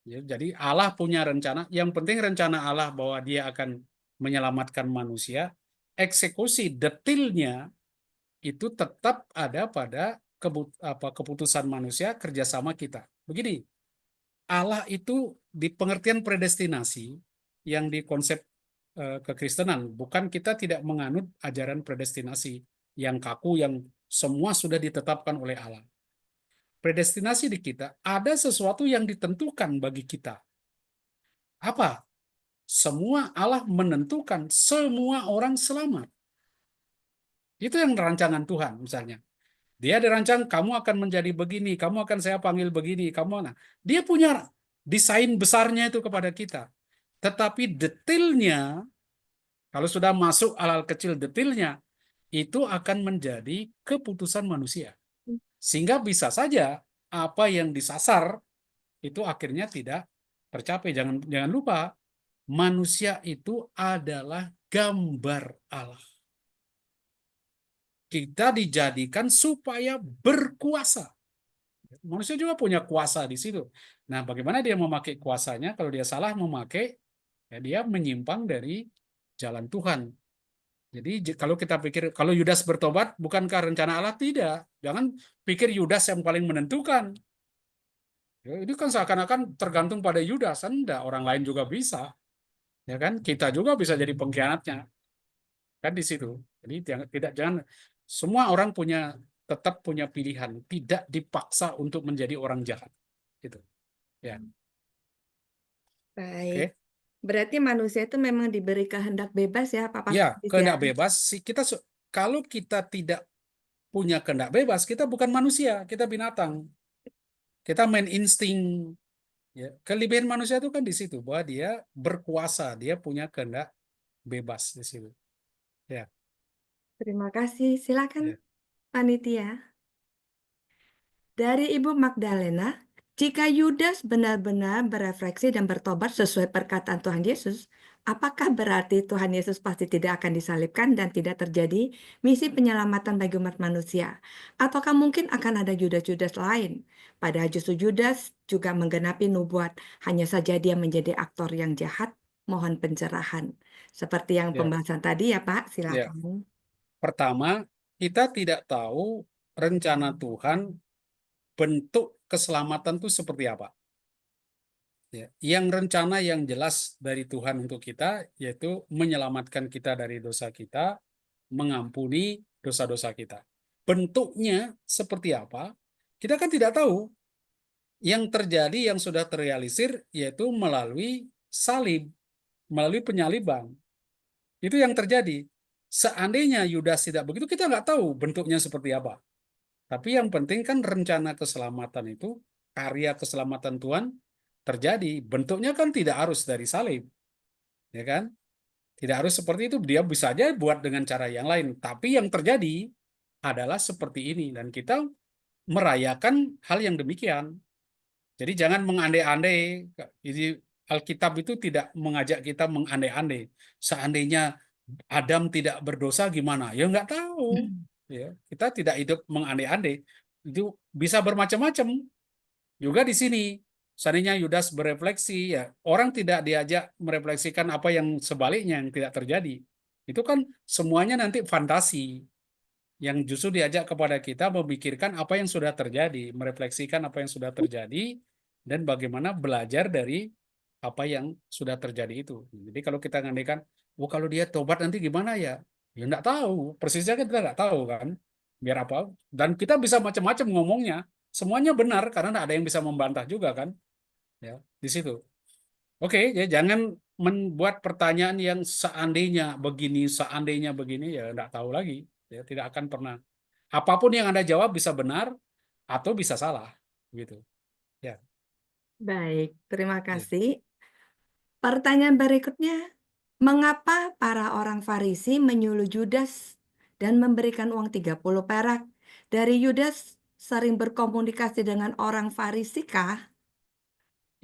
Ya, jadi Allah punya rencana. Yang penting rencana Allah bahwa Dia akan menyelamatkan manusia. Eksekusi detailnya itu tetap ada pada keputusan manusia, kerjasama kita. Begini, Allah itu di pengertian predestinasi yang di konsep kekristenan, bukan kita tidak menganut ajaran predestinasi yang kaku, yang semua sudah ditetapkan oleh Allah. Predestinasi di kita ada sesuatu yang ditentukan bagi kita. Apa? Semua Allah menentukan semua orang selamat. Itu yang rancangan Tuhan misalnya. Dia dirancang kamu akan menjadi begini, kamu akan saya panggil begini, kamu nah. Dia punya desain besarnya itu kepada kita. Tetapi detailnya, kalau sudah masuk hal-hal kecil detailnya, itu akan menjadi keputusan manusia. Sehingga bisa saja apa yang disasar itu akhirnya tidak tercapai. Jangan lupa, manusia itu adalah gambar Allah. Kita dijadikan supaya berkuasa. Manusia juga punya kuasa di situ. Nah, bagaimana dia memakai kuasanya? Kalau dia salah memakai, ya dia menyimpang dari jalan Tuhan. Jadi kalau kita pikir, kalau Yudas bertobat, bukankah rencana Allah? Tidak. Jangan pikir Yudas yang paling menentukan. Ya, ini kan seakan-akan tergantung pada Yudas. Enggak, orang lain juga bisa. Ya kan? Kita juga bisa jadi pengkhianatnya. Kan di situ. Jadi jangan semua orang tetap punya pilihan, tidak dipaksa untuk menjadi orang jahat. Gitu. Ya. Baik, Oke. berarti manusia itu memang diberi kehendak bebas ya, Pak Ya, Pastor ya? kehendak bebas kalau kita tidak punya kehendak bebas, kita bukan manusia, kita binatang. Kita main insting. Ya. Kelebihan manusia itu kan di situ bahwa dia berkuasa, dia punya kehendak bebas di situ. Ya. Terima kasih. Silakan Ya. panitia. Dari Ibu Magdalena, jika Yudas benar-benar berefleksi dan bertobat sesuai perkataan Tuhan Yesus, apakah berarti Tuhan Yesus pasti tidak akan disalibkan dan tidak terjadi misi penyelamatan bagi umat manusia? Ataukah mungkin akan ada Yudas-Yudas lain? Padahal justru Yudas juga menggenapi nubuat, hanya saja dia menjadi aktor yang jahat. Mohon pencerahan. Seperti yang Ya. pembahasan tadi ya Pak, Ya. silakan. Pertama, kita tidak tahu rencana Tuhan, bentuk keselamatan itu seperti apa. Ya. Yang rencana yang jelas dari Tuhan untuk kita yaitu menyelamatkan kita dari dosa kita, mengampuni dosa-dosa kita. Bentuknya seperti apa? Kita kan tidak tahu. Yang terjadi, yang sudah terrealisir yaitu melalui salib, melalui penyaliban. Itu yang terjadi. Seandainya Yudas tidak begitu, kita nggak tahu bentuknya seperti apa. Tapi yang penting kan rencana keselamatan itu, karya keselamatan Tuhan terjadi. Bentuknya kan tidak harus dari salib, ya kan? Tidak harus seperti itu. Dia bisa aja buat dengan cara yang lain. Tapi yang terjadi adalah seperti ini, dan kita merayakan hal yang demikian. Jadi jangan mengandai-andai. Jadi Alkitab itu tidak mengajak kita mengandai-andai. Seandainya Adam tidak berdosa gimana? Ya nggak tahu. Ya, kita tidak hidup mengandai-andai. Itu bisa bermacam-macam. Juga di sini, seandainya Yudas berefleksi, ya orang tidak diajak merefleksikan apa yang sebaliknya yang tidak terjadi. Itu kan semuanya nanti fantasi. Yang justru diajak kepada kita memikirkan apa yang sudah terjadi, merefleksikan apa yang sudah terjadi, dan bagaimana belajar dari apa yang sudah terjadi itu. Jadi kalau kita ngandaikan, oh kalau dia tobat nanti gimana ya? Ya nggak tahu, persisnya kan kita nggak tahu kan. Biar apa? Dan kita bisa macam-macam ngomongnya, semuanya benar karena nggak ada yang bisa membantah juga kan. Ya, di situ. Oke, ya jangan membuat pertanyaan yang seandainya begini, ya nggak tahu lagi. Ya, tidak akan pernah. Apapun yang Anda jawab bisa benar atau bisa salah, gitu. Ya. Baik, terima Ya. kasih. Pertanyaan berikutnya, mengapa para orang Farisi menyuruh Yudas dan memberikan uang 30 perak? Dari Yudas sering berkomunikasi dengan orang Farisi kah?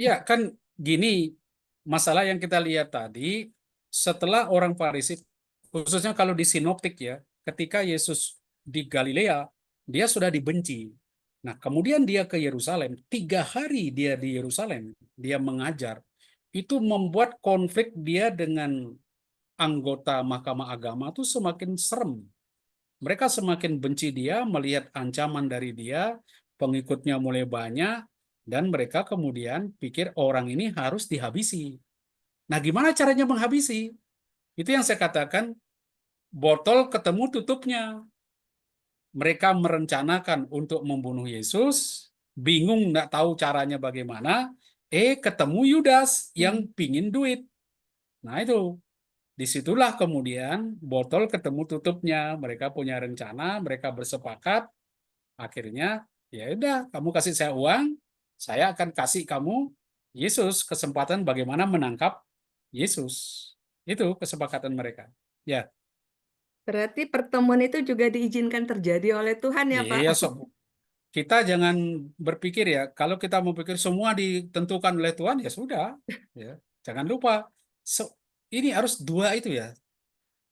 Ya, kan gini, masalah yang kita lihat tadi, setelah orang Farisi, khususnya kalau di sinoptik ya, ketika Yesus di Galilea, dia sudah dibenci. Nah, kemudian dia ke Yerusalem, 3 hari dia di Yerusalem, dia mengajar. Itu membuat konflik dia dengan anggota Mahkamah Agama itu semakin serem. Mereka semakin benci dia, melihat ancaman dari dia, pengikutnya mulai banyak, dan mereka kemudian pikir orang ini harus dihabisi. Nah, gimana caranya menghabisi? Itu yang saya katakan, botol ketemu tutupnya. Mereka merencanakan untuk membunuh Yesus, bingung nggak tahu caranya bagaimana, ketemu Yudas yang pingin duit. Nah, itu. Disitulah kemudian botol ketemu tutupnya. Mereka punya rencana, mereka bersepakat, akhirnya ya udah, kamu kasih saya uang, saya akan kasih kamu Yesus, kesempatan bagaimana menangkap Yesus. Itu kesepakatan mereka. Ya, Berarti pertemuan itu juga diizinkan terjadi oleh Tuhan ya, Pak? iya, kita jangan berpikir ya, kalau kita mau pikir semua ditentukan oleh Tuhan, ya sudah. Ya, jangan lupa, ini harus dua itu ya.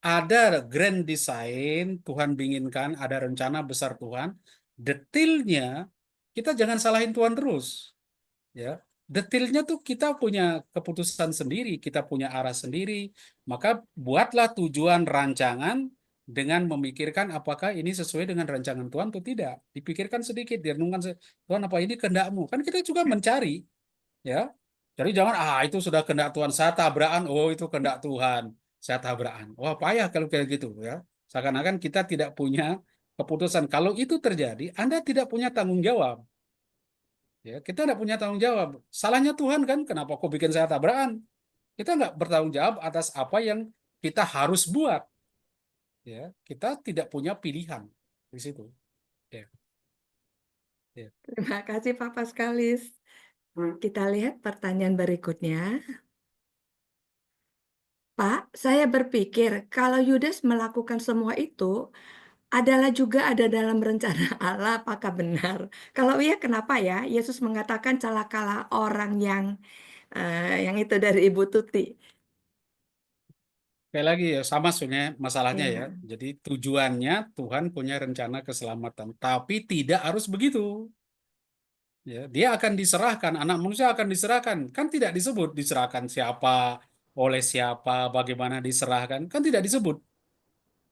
Ada grand design Tuhan inginkan, ada rencana besar Tuhan. Detailnya kita jangan salahin Tuhan terus, ya. Detailnya tuh kita punya keputusan sendiri, kita punya arah sendiri. Maka buatlah tujuan rancangan dengan memikirkan apakah ini sesuai dengan rancangan Tuhan atau tidak. Dipikirkan sedikit, direnungkan, Tuhan apa ini kehendak-Mu? Kan kita juga mencari, ya. Jadi jangan itu sudah kehendak Tuhan, saya tabrakan, oh itu kehendak Tuhan, saya tabrakan. Wah, payah kalau kayak gitu ya. Seakan-akan kita tidak punya keputusan. Kalau itu terjadi, Anda tidak punya tanggung jawab. Ya, kita tidak punya tanggung jawab. Salahnya Tuhan kan, kenapa kok bikin saya tabrakan? Kita nggak bertanggung jawab atas apa yang kita harus buat. Ya, kita tidak punya pilihan di situ. Ya, ya. Terima kasih Pak Paskalis. Kita lihat pertanyaan berikutnya. Pak, saya berpikir kalau Yudas melakukan semua itu adalah juga ada dalam rencana Allah, apakah benar? Kalau iya, kenapa ya Yesus mengatakan celakalah orang yang itu dari Ibu Tuti? Sekali lagi ya, sama sebenarnya masalahnya ya. Iya. Jadi tujuannya Tuhan punya rencana keselamatan, tapi tidak harus begitu. Ya, dia akan diserahkan, anak manusia akan diserahkan. Kan tidak disebut diserahkan siapa, oleh siapa, bagaimana diserahkan, kan tidak disebut,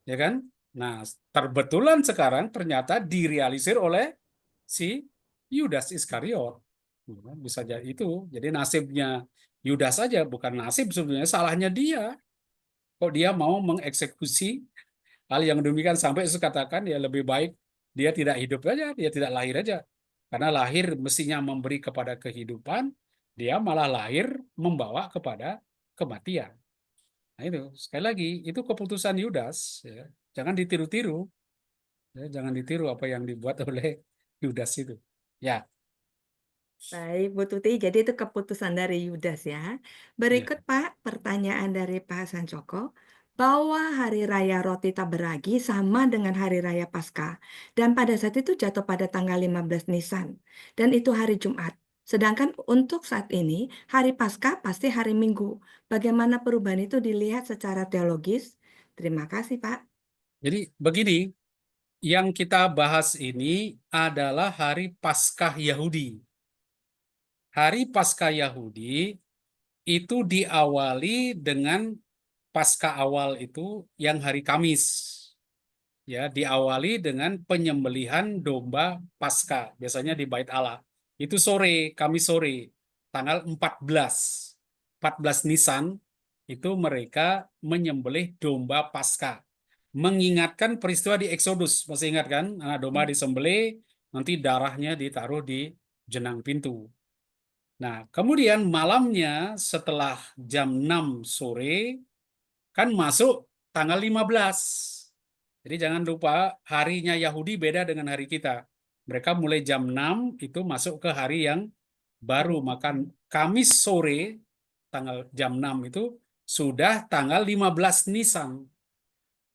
ya kan? Nah, terbetulan sekarang ternyata direalisir oleh si Yudas Iskariot. Bisa jadi itu. Jadi nasibnya Yudas saja, bukan nasib sebenarnya, salahnya dia. Kok dia mau mengeksekusi hal yang demikian sampai Yesus katakan ya lebih baik dia tidak hidup aja, dia tidak lahir aja. Karena lahir mestinya memberi kepada kehidupan, dia malah lahir membawa kepada kematian. Nah itu, sekali lagi, itu keputusan Yudas. Ya. Jangan ditiru-tiru. Ya, jangan ditiru apa yang dibuat oleh Yudas itu. Ya, Baik, Bu Tuti, jadi itu keputusan dari Yudas ya. ya. Berikut Pak, pertanyaan dari Pak Sancoko. Bahwa Hari Raya Roti Tak Beragi sama dengan Hari Raya Paskah. Dan pada saat itu jatuh pada tanggal 15 Nisan. Dan itu hari Jumat. Sedangkan untuk saat ini, Hari Paskah pasti hari Minggu. Bagaimana perubahan itu dilihat secara teologis? Terima kasih, Pak. Jadi begini, yang kita bahas ini adalah Hari Paskah Yahudi. Hari Paskah Yahudi itu diawali dengan Paskah awal itu yang hari Kamis. Ya, diawali dengan penyembelihan domba Paskah, biasanya di Bait Allah. Itu sore, Kamis sore, tanggal 14 Nisan itu mereka menyembelih domba Paskah. Mengingatkan peristiwa di Exodus, masih ingat kan? Anak domba disembelih, nanti darahnya ditaruh di jenang pintu. Nah, kemudian malamnya setelah jam 6 sore, kan masuk tanggal 15. Jadi jangan lupa harinya Yahudi beda dengan hari kita. Mereka mulai jam 6 itu masuk ke hari yang baru makan Kamis sore tanggal jam 6 itu sudah tanggal 15 Nisan.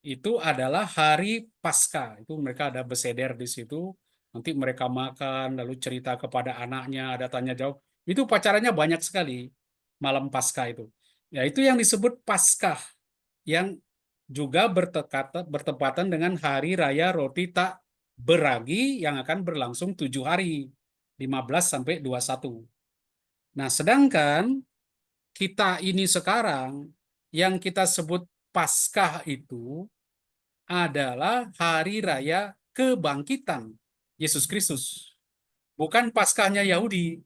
Itu adalah hari Paskah. Itu mereka ada beseder di situ. Nanti mereka makan, lalu cerita kepada anaknya, ada tanya jawab. Itu pacarannya banyak sekali malam Paskah itu. Ya, itu yang disebut Paskah, yang juga bertepatan dengan Hari Raya Roti Tak Beragi yang akan berlangsung 7 hari, 15 sampai 21. Nah, sedangkan kita ini sekarang yang kita sebut Paskah itu adalah Hari Raya Kebangkitan Yesus Kristus. Bukan Paskahnya Yahudi,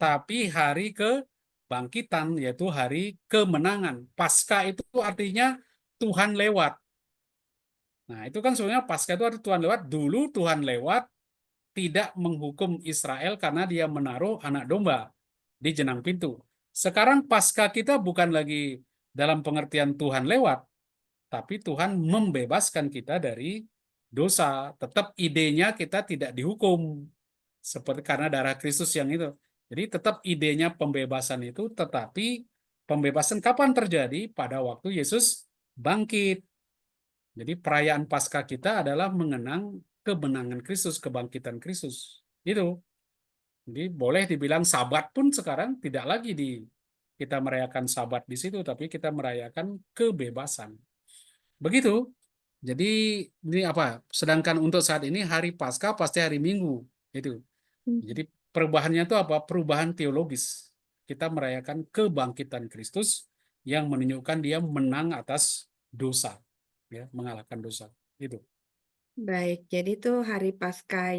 tapi hari kebangkitan, yaitu hari kemenangan. Paskah itu artinya Tuhan lewat. Nah, itu kan sebenarnya Paskah itu artinya Tuhan lewat. Dulu Tuhan lewat tidak menghukum Israel karena dia menaruh anak domba di jenang pintu. Sekarang Paskah kita bukan lagi dalam pengertian Tuhan lewat, tapi Tuhan membebaskan kita dari dosa. Tetap idenya kita tidak dihukum seperti karena darah Kristus yang itu. Jadi tetap idenya pembebasan itu, tetapi pembebasan kapan terjadi? Pada waktu Yesus bangkit. Jadi perayaan Paskah kita adalah mengenang kemenangan Kristus, kebangkitan Kristus. Itu. Jadi boleh dibilang Sabat pun sekarang tidak lagi kita merayakan Sabat di situ, tapi kita merayakan kebebasan. Begitu. Jadi ini apa? Sedangkan untuk saat ini hari Paskah pasti hari Minggu. Itu. Jadi perubahannya itu apa? Perubahan teologis. Kita merayakan kebangkitan Kristus yang menunjukkan dia menang atas dosa, ya, mengalahkan dosa. Itu. Baik, jadi itu hari Paskah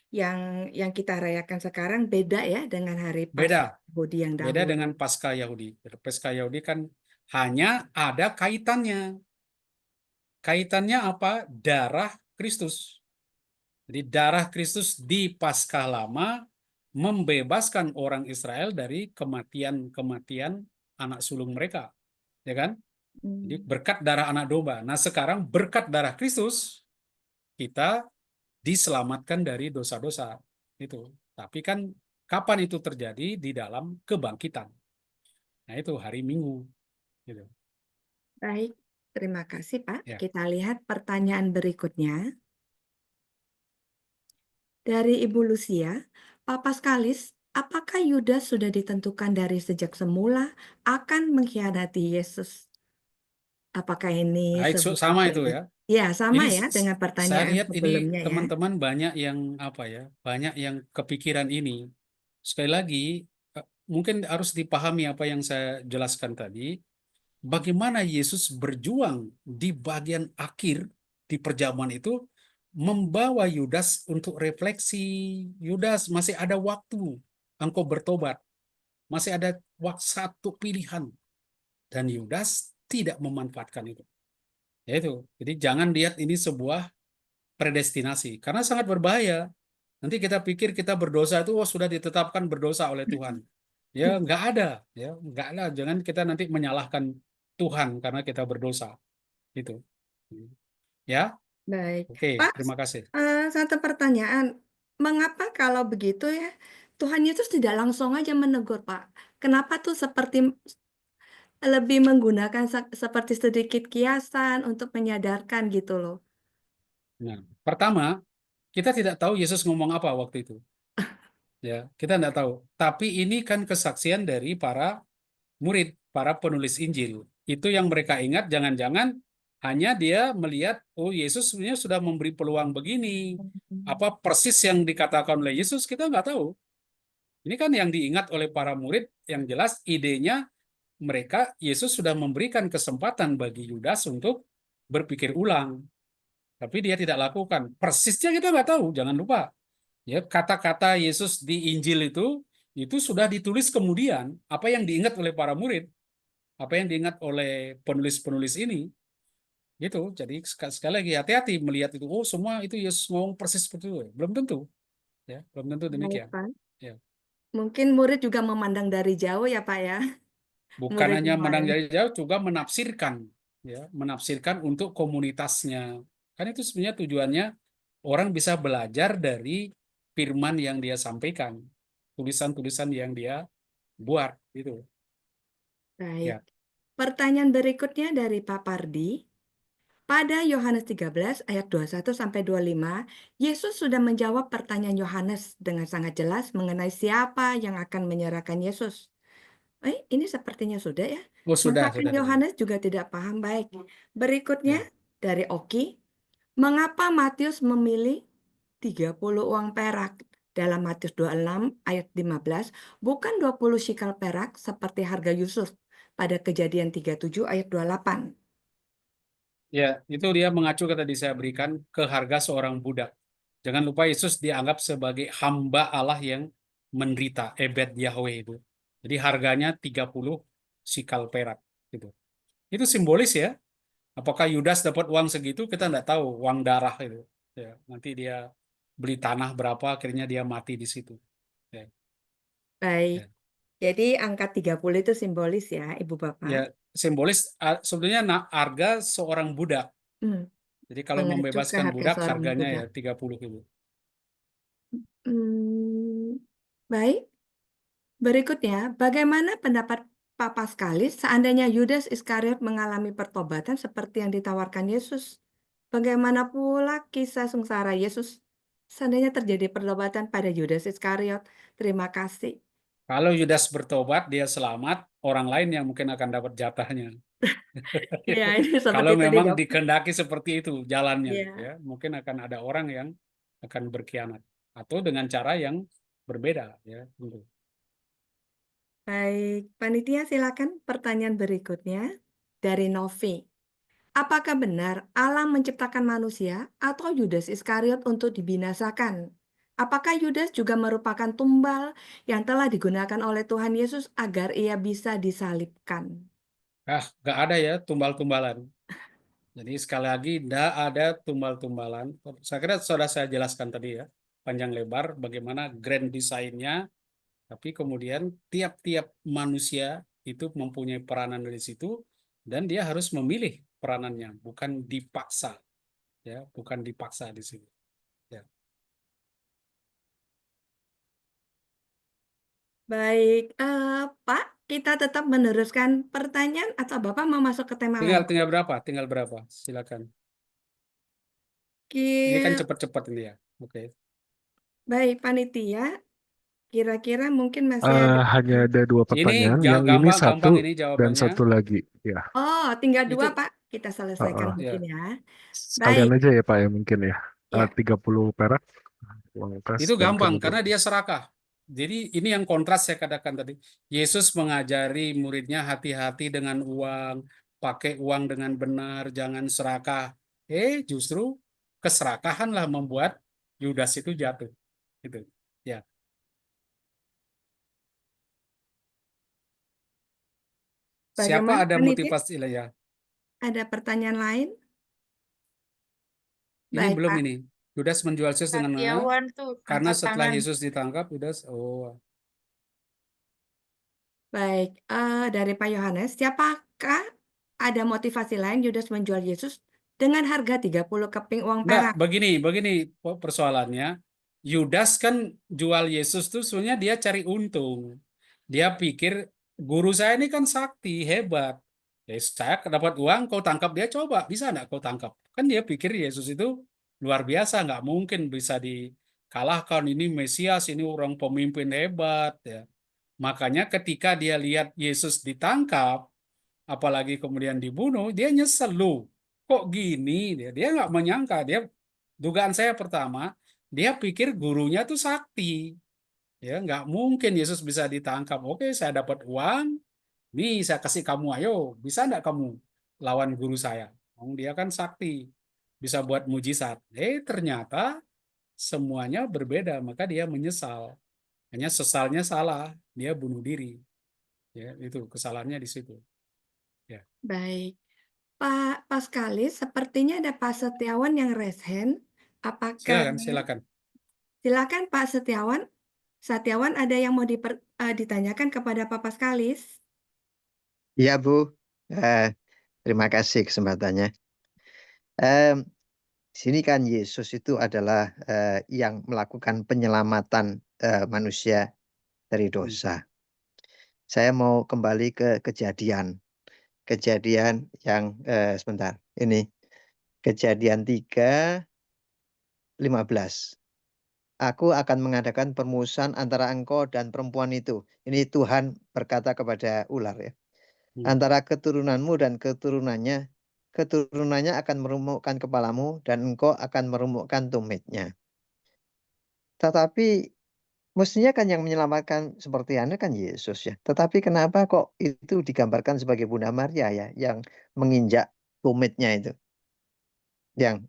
yang kita rayakan sekarang beda ya dengan hari Paskah Beda, Yahudi yang beda dahulu. dengan Paskah Yahudi. Paskah Yahudi kan hanya ada kaitannya. Kaitannya apa? Darah Kristus. Jadi darah Kristus di Paskah Lama membebaskan orang Israel dari kematian-kematian anak sulung mereka, ya kan? Jadi berkat darah anak domba. Nah, sekarang berkat darah Kristus kita diselamatkan dari dosa-dosa itu. Tapi kan kapan itu terjadi? Di dalam kebangkitan. Nah, itu hari Minggu gitu. Baik, terima kasih Pak. Ya. Kita lihat pertanyaan berikutnya. Dari Ibu Lucia, Pak Paskalis, apakah Yudas sudah ditentukan dari sejak semula akan mengkhianati Yesus? Apakah ini Baik, sebuah sama itu ya. Ya, sama Ini ya dengan saya pertanyaan lihat ini sebelumnya ya. teman-teman banyak yang apa ya, banyak yang kepikiran ini. Sekali lagi, mungkin harus dipahami apa yang saya jelaskan tadi. Bagaimana Yesus berjuang di bagian akhir di perjamuan itu membawa Yudas untuk refleksi. Yudas, masih ada waktu engkau bertobat. Masih ada satu pilihan. Dan Yudas tidak memanfaatkan itu. Yaitu, jadi jangan lihat ini sebuah predestinasi karena sangat berbahaya. Nanti kita pikir kita berdosa itu sudah ditetapkan berdosa oleh Tuhan. Ya, nggak ada, ya, nggak ada. Jangan kita nanti menyalahkan Tuhan karena kita berdosa. Itu. Ya, Baik. oke, Pak, terima kasih. satu pertanyaan. Mengapa kalau begitu ya, Tuhan Yesus tidak langsung aja menegur, Pak? Kenapa tuh seperti lebih menggunakan seperti sedikit kiasan untuk menyadarkan gitu loh? Nah, pertama, kita tidak tahu Yesus ngomong apa waktu itu. Ya, kita tidak tahu. Tapi ini kan kesaksian dari para murid, para penulis Injil. Itu yang mereka ingat, jangan-jangan hanya dia melihat, oh Yesus sebenarnya sudah memberi peluang begini. Apa persis yang dikatakan oleh Yesus, kita nggak tahu. Ini kan yang diingat oleh para murid, yang jelas idenya mereka, Yesus sudah memberikan kesempatan bagi Yudas untuk berpikir ulang. Tapi dia tidak lakukan. Persisnya kita nggak tahu, jangan lupa. Ya, kata-kata Yesus di Injil itu sudah ditulis kemudian, apa yang diingat oleh para murid, apa yang diingat oleh penulis-penulis ini, gitu. Jadi sekali lagi hati-hati melihat itu. Oh, semua itu Yesus ngomong persis seperti itu. Belum tentu, ya, belum tentu Baik, demikian. Pak. Ya. Mungkin murid juga memandang dari jauh ya, Pak ya. Bukan Murid hanya yang menang lain. dari jauh, juga menafsirkan, ya, menafsirkan untuk komunitasnya. Kan itu sebenarnya tujuannya orang bisa belajar dari firman yang dia sampaikan. tulisan-tulisan yang dia buat itu. Baik. Ya. Pertanyaan berikutnya dari Pak Pardi. Pada Yohanes 13 ayat 21 sampai 25, Yesus sudah menjawab pertanyaan Yohanes dengan sangat jelas mengenai siapa yang akan menyerahkan Yesus. Ini sepertinya sudah ya. Oh, sudah Maka tadi. Yohanes juga tidak paham baik. Berikutnya Ya. dari Oki, mengapa Matius memilih 30 uang perak dalam Matius 26 ayat 15, bukan 20 shikal perak seperti harga Yusuf pada Kejadian 37 ayat 28. Ya, itu dia mengacu ke tadi saya berikan ke harga seorang budak. Jangan lupa Yesus dianggap sebagai hamba Allah yang menderita, Ebed Yahweh itu. Jadi harganya 30 sikal perak gitu. Itu simbolis ya. Apakah Yudas dapat uang segitu? Kita nggak tahu, uang darah itu. Ya, nanti dia beli tanah berapa, akhirnya dia mati di situ. Ya, Baik. ya. Jadi angka 30 itu simbolis ya, Ibu Bapak. Ya, simbolis sebetulnya harga seorang budak. Hmm, Jadi kalau mengacu ke membebaskan harga budak seorang harganya budak. ya 30 itu. Baik. Berikutnya, bagaimana pendapat Pak Paskalis seandainya Yudas Iskariot mengalami pertobatan seperti yang ditawarkan Yesus? Bagaimana pula kisah sengsara Yesus seandainya terjadi pertobatan pada Yudas Iskariot? Terima kasih. Kalau Yudas bertobat, dia selamat, orang lain yang mungkin akan dapat jatahnya. Ya, ini Kalau seperti tadi memang dok. dikehendaki seperti itu jalannya, Ya, ya mungkin akan ada orang yang akan berkhianat atau dengan cara yang berbeda, ya tentu. baik. Panitia silakan pertanyaan berikutnya dari Novi. Apakah benar Allah menciptakan manusia atau Yudas Iskariot untuk dibinasakan? Apakah Yudas juga merupakan tumbal yang telah digunakan oleh Tuhan Yesus agar ia bisa disalibkan? Nggak ada ya tumbal-tumbalan. Jadi sekali lagi, tidak ada tumbal-tumbalan. Saya kira sudah saya jelaskan tadi ya, panjang lebar bagaimana grand desainnya, tapi kemudian tiap-tiap manusia itu mempunyai peranan dari situ, dan dia harus memilih peranannya, bukan dipaksa, ya, bukan dipaksa di situ. Ya. Baik, Pak, kita tetap meneruskan pertanyaan atau Bapak mau masuk ke tema lain? Tinggal berapa? Tinggal berapa? Silakan. Ini kan Ki- cepat-cepat ini ya. Oke. Baik, panitia, kira-kira mungkin masih ada. Hanya ada 2 Ini pertanyaan. Yang ini gampang ini 1 dan jawabannya. 1 lagi. Ya, Oh, tinggal 2, Itu Pak. Kita selesaikan Heeh. mungkin ya. ya. Sekalian Baik, aja ya Pak ya mungkin ya. ya. 30 perak uang kas Itu dan gampang kemudian karena dia serakah. Jadi ini yang kontras saya katakan tadi. Yesus mengajari muridnya hati-hati dengan uang, pakai uang dengan benar, jangan serakah. Justru keserakahanlah membuat Yudas itu jatuh. Gitu. Ya. Siapa Bagaimana ada panitia? motivasi ya? Ada pertanyaan lain? Ini Baik, belum Pak. ini. Yudas menjual Yesus dengan mana? Satiawan tuh Karena angkat setelah tangan. Yesus ditangkap, Yudas, Baik, dari Pak Yohanes, siapakah ada motivasi lain Yudas menjual Yesus dengan harga 30 keping uang enggak, perak? begini persoalannya. Yudas kan jual Yesus tuh sebenarnya dia cari untung. Dia pikir guru saya ini kan sakti, hebat. Saya dapat uang, kau tangkap dia, coba. Bisa enggak kau tangkap? Kan dia pikir Yesus itu luar biasa, nggak mungkin bisa dikalahkan. Ini Mesias, ini orang pemimpin hebat. Ya. Makanya ketika dia lihat Yesus ditangkap, apalagi kemudian dibunuh, dia nyesel loh. Kok gini? Dia nggak menyangka. Dugaan saya pertama, dia pikir gurunya tuh sakti. Ya, nggak mungkin Yesus bisa ditangkap. Oke, saya dapat uang, nih saya kasih kamu, ayo, bisa nggak kamu lawan guru saya? Dia kan sakti, bisa buat mujizat. Ternyata semuanya berbeda, maka dia menyesal. Hanya sesalnya salah, dia bunuh diri. Ya, itu kesalahannya di situ. Ya. Baik, Pak Paskalis, sepertinya ada Pak Setiawan yang raise hand. Apakah Silakan. silakan Pak Setiawan? Setiawan, ada yang mau ditanyakan kepada Pak Paskalis? Iya, Bu. Terima kasih kesempatannya. Sini kan Yesus itu adalah yang melakukan penyelamatan manusia. dari dosa. Saya mau kembali ke kejadian. Kejadian yang sebentar. Ini Kejadian 3:15. Aku akan mengadakan permusuhan antara engkau dan perempuan itu. Ini Tuhan berkata kepada ular ya. Antara keturunanmu dan keturunannya akan meremukkan kepalamu dan engkau akan meremukkan tumitnya. Tetapi mestinya kan yang menyelamatkan seperti Anda kan Yesus ya. Tetapi kenapa kok itu digambarkan sebagai Bunda Maria ya yang menginjak tumitnya itu, yang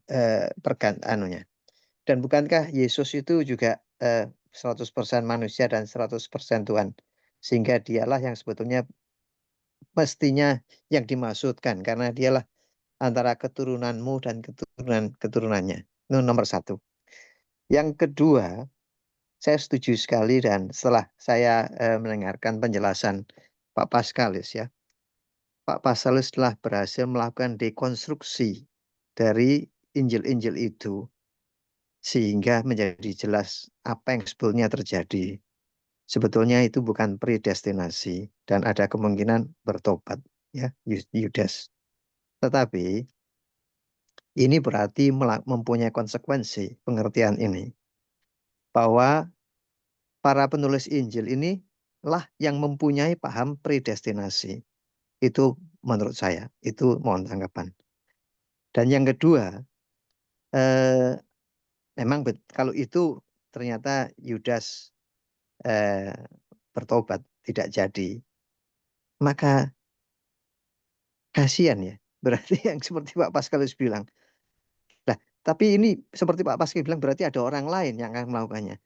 anunya. Dan bukankah Yesus itu juga 100% manusia dan 100% Tuhan? Sehingga dialah yang sebetulnya mestinya yang dimaksudkan karena dialah antara keturunanmu dan keturunannya. Itu nomor satu. Yang kedua, saya setuju sekali dan setelah saya mendengarkan penjelasan Pak Paskalis ya, Pak Paskalis telah berhasil melakukan dekonstruksi dari Injil-Injil itu sehingga menjadi jelas apa yang sebetulnya terjadi. Sebetulnya itu bukan predestinasi dan ada kemungkinan bertobat ya Yudas. Tetapi ini berarti mempunyai konsekuensi pengertian ini bahwa para penulis Injil ini lah yang mempunyai paham predestinasi. Itu menurut saya, itu mohon tanggapan. Dan yang kedua, memang kalau itu ternyata Yudas bertobat tidak jadi, maka kasihan ya. Berarti yang seperti Pak Paskalis bilang. Nah, tapi ini seperti Pak Paskalis bilang berarti ada orang lain yang akan melakukannya.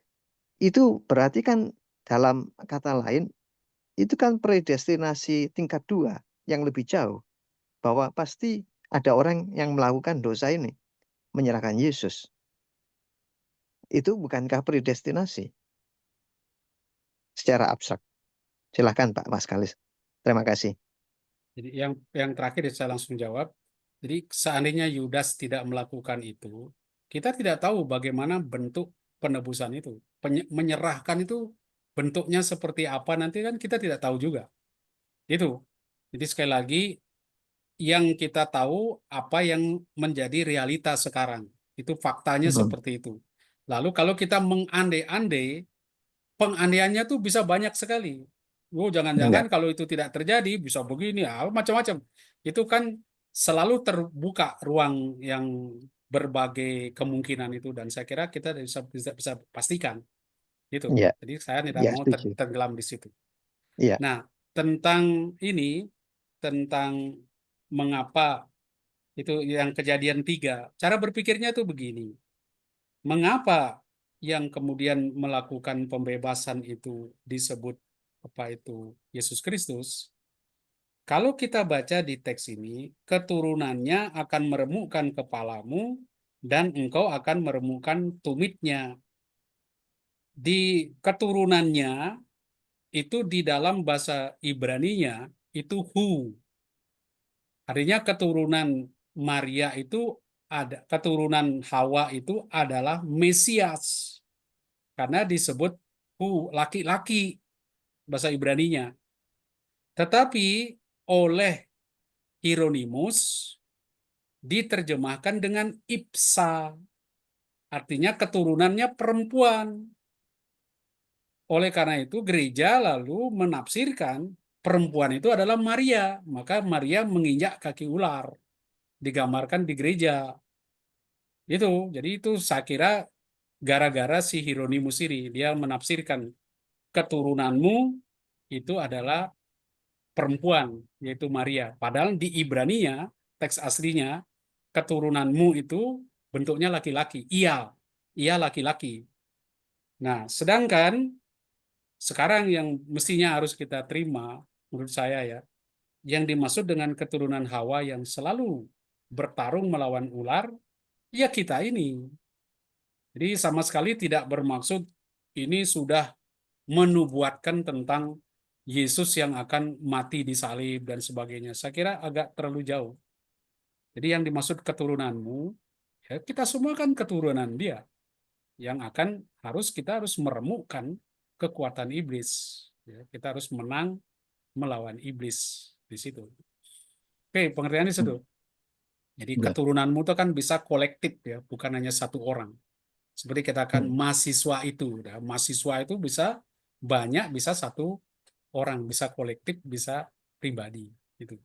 Itu berarti kan dalam kata lain itu kan predestinasi tingkat 2 yang lebih jauh. Bahwa pasti ada orang yang melakukan dosa ini, menyerahkan Yesus. Itu bukankah predestinasi? Secara abstrak. Silakan Pak Paskalis. Terima kasih. Jadi yang terakhir saya langsung jawab. Jadi seandainya Yudas tidak melakukan itu, kita tidak tahu bagaimana bentuk penebusan itu. Menyerahkan itu bentuknya seperti apa nanti kan kita tidak tahu juga. Itu. Jadi sekali lagi yang kita tahu apa yang menjadi realitas sekarang. Itu faktanya seperti itu. Lalu kalau kita mengandai-andai, pengandaiannya tuh bisa banyak sekali. Oh, jangan-jangan kalau itu tidak terjadi bisa begini, macam-macam. Itu kan selalu terbuka ruang yang berbagai kemungkinan itu dan saya kira kita bisa pastikan itu. Ya, Jadi saya tidak ya mau setuju. tenggelam di situ. Ya. Nah, tentang mengapa itu yang kejadian 3, cara berpikirnya itu begini. Mengapa yang kemudian melakukan pembebasan itu disebut apa itu Yesus Kristus? Kalau kita baca di teks ini, keturunannya akan meremukkan kepalamu dan engkau akan meremukkan tumitnya. Di keturunannya itu di dalam bahasa Ibraninya itu hu. Artinya keturunan Maria itu ada, keturunan Hawa itu adalah Mesias. Karena disebut laki-laki bahasa Ibraninya. Tetapi oleh Hieronymus diterjemahkan dengan ipsa. Artinya keturunannya perempuan. Oleh karena itu gereja lalu menafsirkan perempuan itu adalah Maria. Maka Maria menginjak kaki ular. Digambarkan di gereja. Jadi itu saya kira gara-gara si Hieronymus ini. Dia menafsirkan keturunanmu itu adalah perempuan, yaitu Maria. Padahal di Ibraninya, teks aslinya, keturunanmu itu bentuknya laki-laki. Ia laki-laki. Nah, sedangkan sekarang yang mestinya harus kita terima, menurut saya ya, yang dimaksud dengan keturunan Hawa yang selalu bertarung melawan ular, ya kita ini. Jadi sama sekali tidak bermaksud ini sudah menubuatkan tentang Yesus yang akan mati di salib dan sebagainya. Saya kira agak terlalu jauh. Jadi yang dimaksud keturunanmu, ya kita semua kan keturunan dia. Yang kita harus meremukkan kekuatan iblis. Ya, kita harus menang melawan iblis di situ. Oke, pengertiannya itu. Jadi Ya. keturunanmu itu kan bisa kolektif ya, bukan hanya satu orang. Seperti kita akan mahasiswa itu, ya. Mahasiswa itu bisa banyak, bisa satu orang, bisa kolektif, bisa pribadi. Itu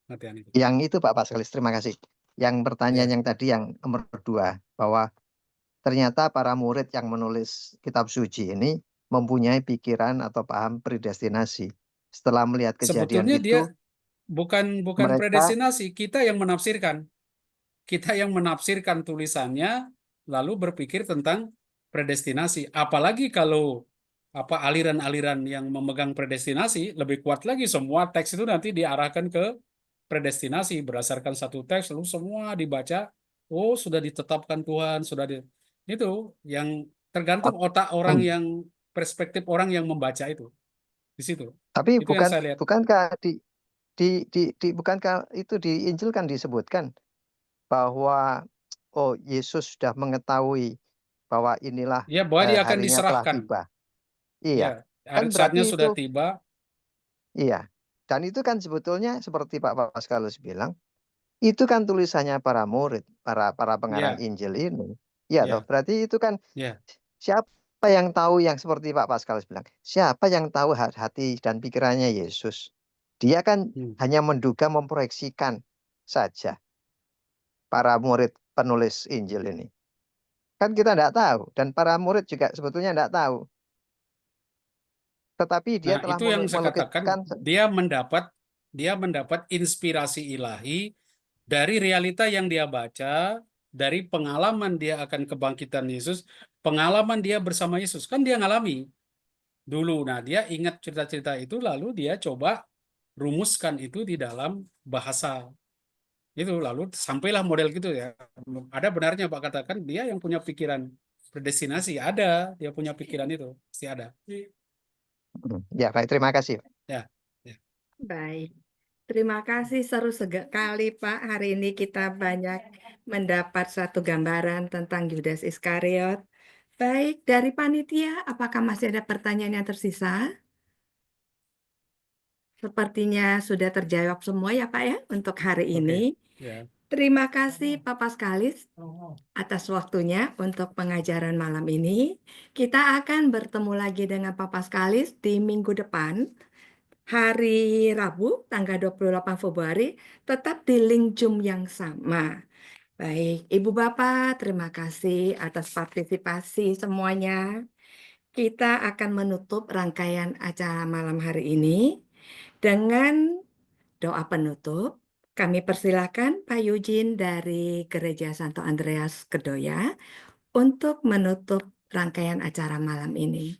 pengertian itu. Yang itu Pak Paskalis, terima kasih. Yang pertanyaan Ya. yang tadi yang nomor 2, bahwa ternyata para murid yang menulis kitab suci ini mempunyai pikiran atau paham predestinasi. Setelah melihat kejadian Sebetulnya dia itu, bukan mereka predestinasi, kita yang menafsirkan. Kita yang menafsirkan tulisannya lalu berpikir tentang predestinasi. Apalagi kalau aliran-aliran yang memegang predestinasi lebih kuat lagi, semua teks itu nanti diarahkan ke predestinasi berdasarkan satu teks, lalu semua dibaca, oh sudah ditetapkan Tuhan, itu yang tergantung otak orang yang, perspektif orang yang membaca itu di situ. tapi Itu yang saya lihat. bukankah bukankah itu di Injil kan disebutkan bahwa Yesus sudah mengetahui bahwa inilah Ya, bahwa dia akan harinya telah diserahkan. tiba. Ya, Iya, kan saatnya berarti sudah itu tiba. iya. Dan itu kan sebetulnya seperti Pak Paskalis bilang, itu kan tulisannya para murid, para pengarang Ya, Injil ini. Iya toh, ya, berarti itu kan ya. siapa yang tahu, yang seperti Pak Paskalis bilang, siapa yang tahu hati dan pikirannya Yesus? Dia kan hanya menduga, memproyeksikan saja para murid penulis Injil ini. Kan kita tidak tahu, dan para murid juga sebetulnya tidak tahu. Tetapi dia Nah, telah itu yang saya katakan, melukiskan. dia mendapat inspirasi ilahi dari realita yang dia baca, dari pengalaman dia akan kebangkitan Yesus, pengalaman dia bersama Yesus. Kan dia ngalami dulu. Nah, dia ingat cerita-cerita itu, lalu dia coba rumuskan itu di dalam bahasa. Itu, lalu sampailah model gitu ya. Ada benarnya Pak katakan, dia yang punya pikiran predestinasi. Ada, dia punya pikiran itu. Pasti ada. Ya, baik, terima kasih. Ya. Baik, terima kasih, seru sekali Pak. Hari ini kita banyak mendapat satu gambaran tentang Yudas Iskariot. Baik, dari panitia, apakah masih ada pertanyaan yang tersisa? Sepertinya sudah terjawab semua ya Pak ya untuk hari Oke. ini. Ya. Terima kasih Pak Paskalis atas waktunya untuk pengajaran malam ini. Kita akan bertemu lagi dengan Pak Paskalis di minggu depan, hari Rabu, tanggal 28 Februari, tetap di link Zoom yang sama. Baik, Ibu Bapak, terima kasih atas partisipasi semuanya. Kita akan menutup rangkaian acara malam hari ini dengan doa penutup. Kami persilakan Pak Yujin dari Gereja Santo Andreas Kedoya untuk menutup rangkaian acara malam ini.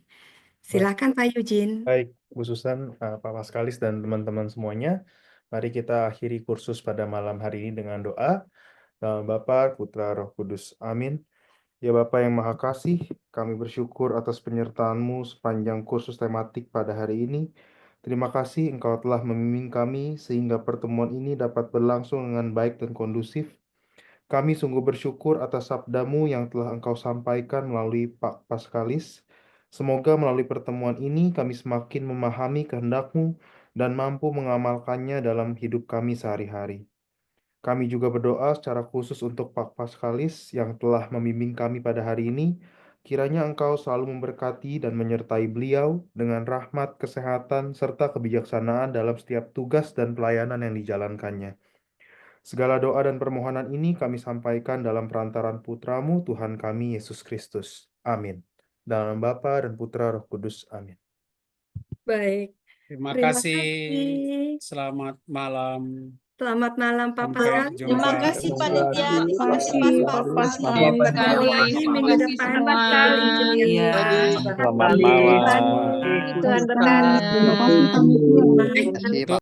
Silakan Pak Yujin. Baik, Bu Susan, Pak Paskalis, dan teman-teman semuanya. Mari kita akhiri kursus pada malam hari ini dengan doa. Dalam Bapa, Putra, Roh Kudus. Amin. Ya Bapa yang Maha Kasih, kami bersyukur atas penyertaan-Mu sepanjang kursus tematik pada hari ini. Terima kasih Engkau telah membimbing kami sehingga pertemuan ini dapat berlangsung dengan baik dan kondusif. Kami sungguh bersyukur atas sabda-Mu yang telah Engkau sampaikan melalui Pak Paskalis. Semoga melalui pertemuan ini kami semakin memahami kehendak-Mu dan mampu mengamalkannya dalam hidup kami sehari-hari. Kami juga berdoa secara khusus untuk Pak Paskalis yang telah membimbing kami pada hari ini. Kiranya Engkau selalu memberkati dan menyertai beliau dengan rahmat, kesehatan, serta kebijaksanaan dalam setiap tugas dan pelayanan yang dijalankannya. Segala doa dan permohonan ini kami sampaikan dalam perantaran Putra-Mu, Tuhan kami, Yesus Kristus. Amin. Dalam nama Bapa dan Putra Roh Kudus. Amin. Baik, Terima terima kasih. kasih. Selamat malam. Selamat malam Pak Sampai Paskalis. jumpa. Terima kasih panitia, terima kasih Pak Sampai Paskalis. bertemu lagi minggu depan di link Zoom yang Iya. sama. Selamat malam. Tuhan berkati. Tuhan berkati. Terima kasih. Itu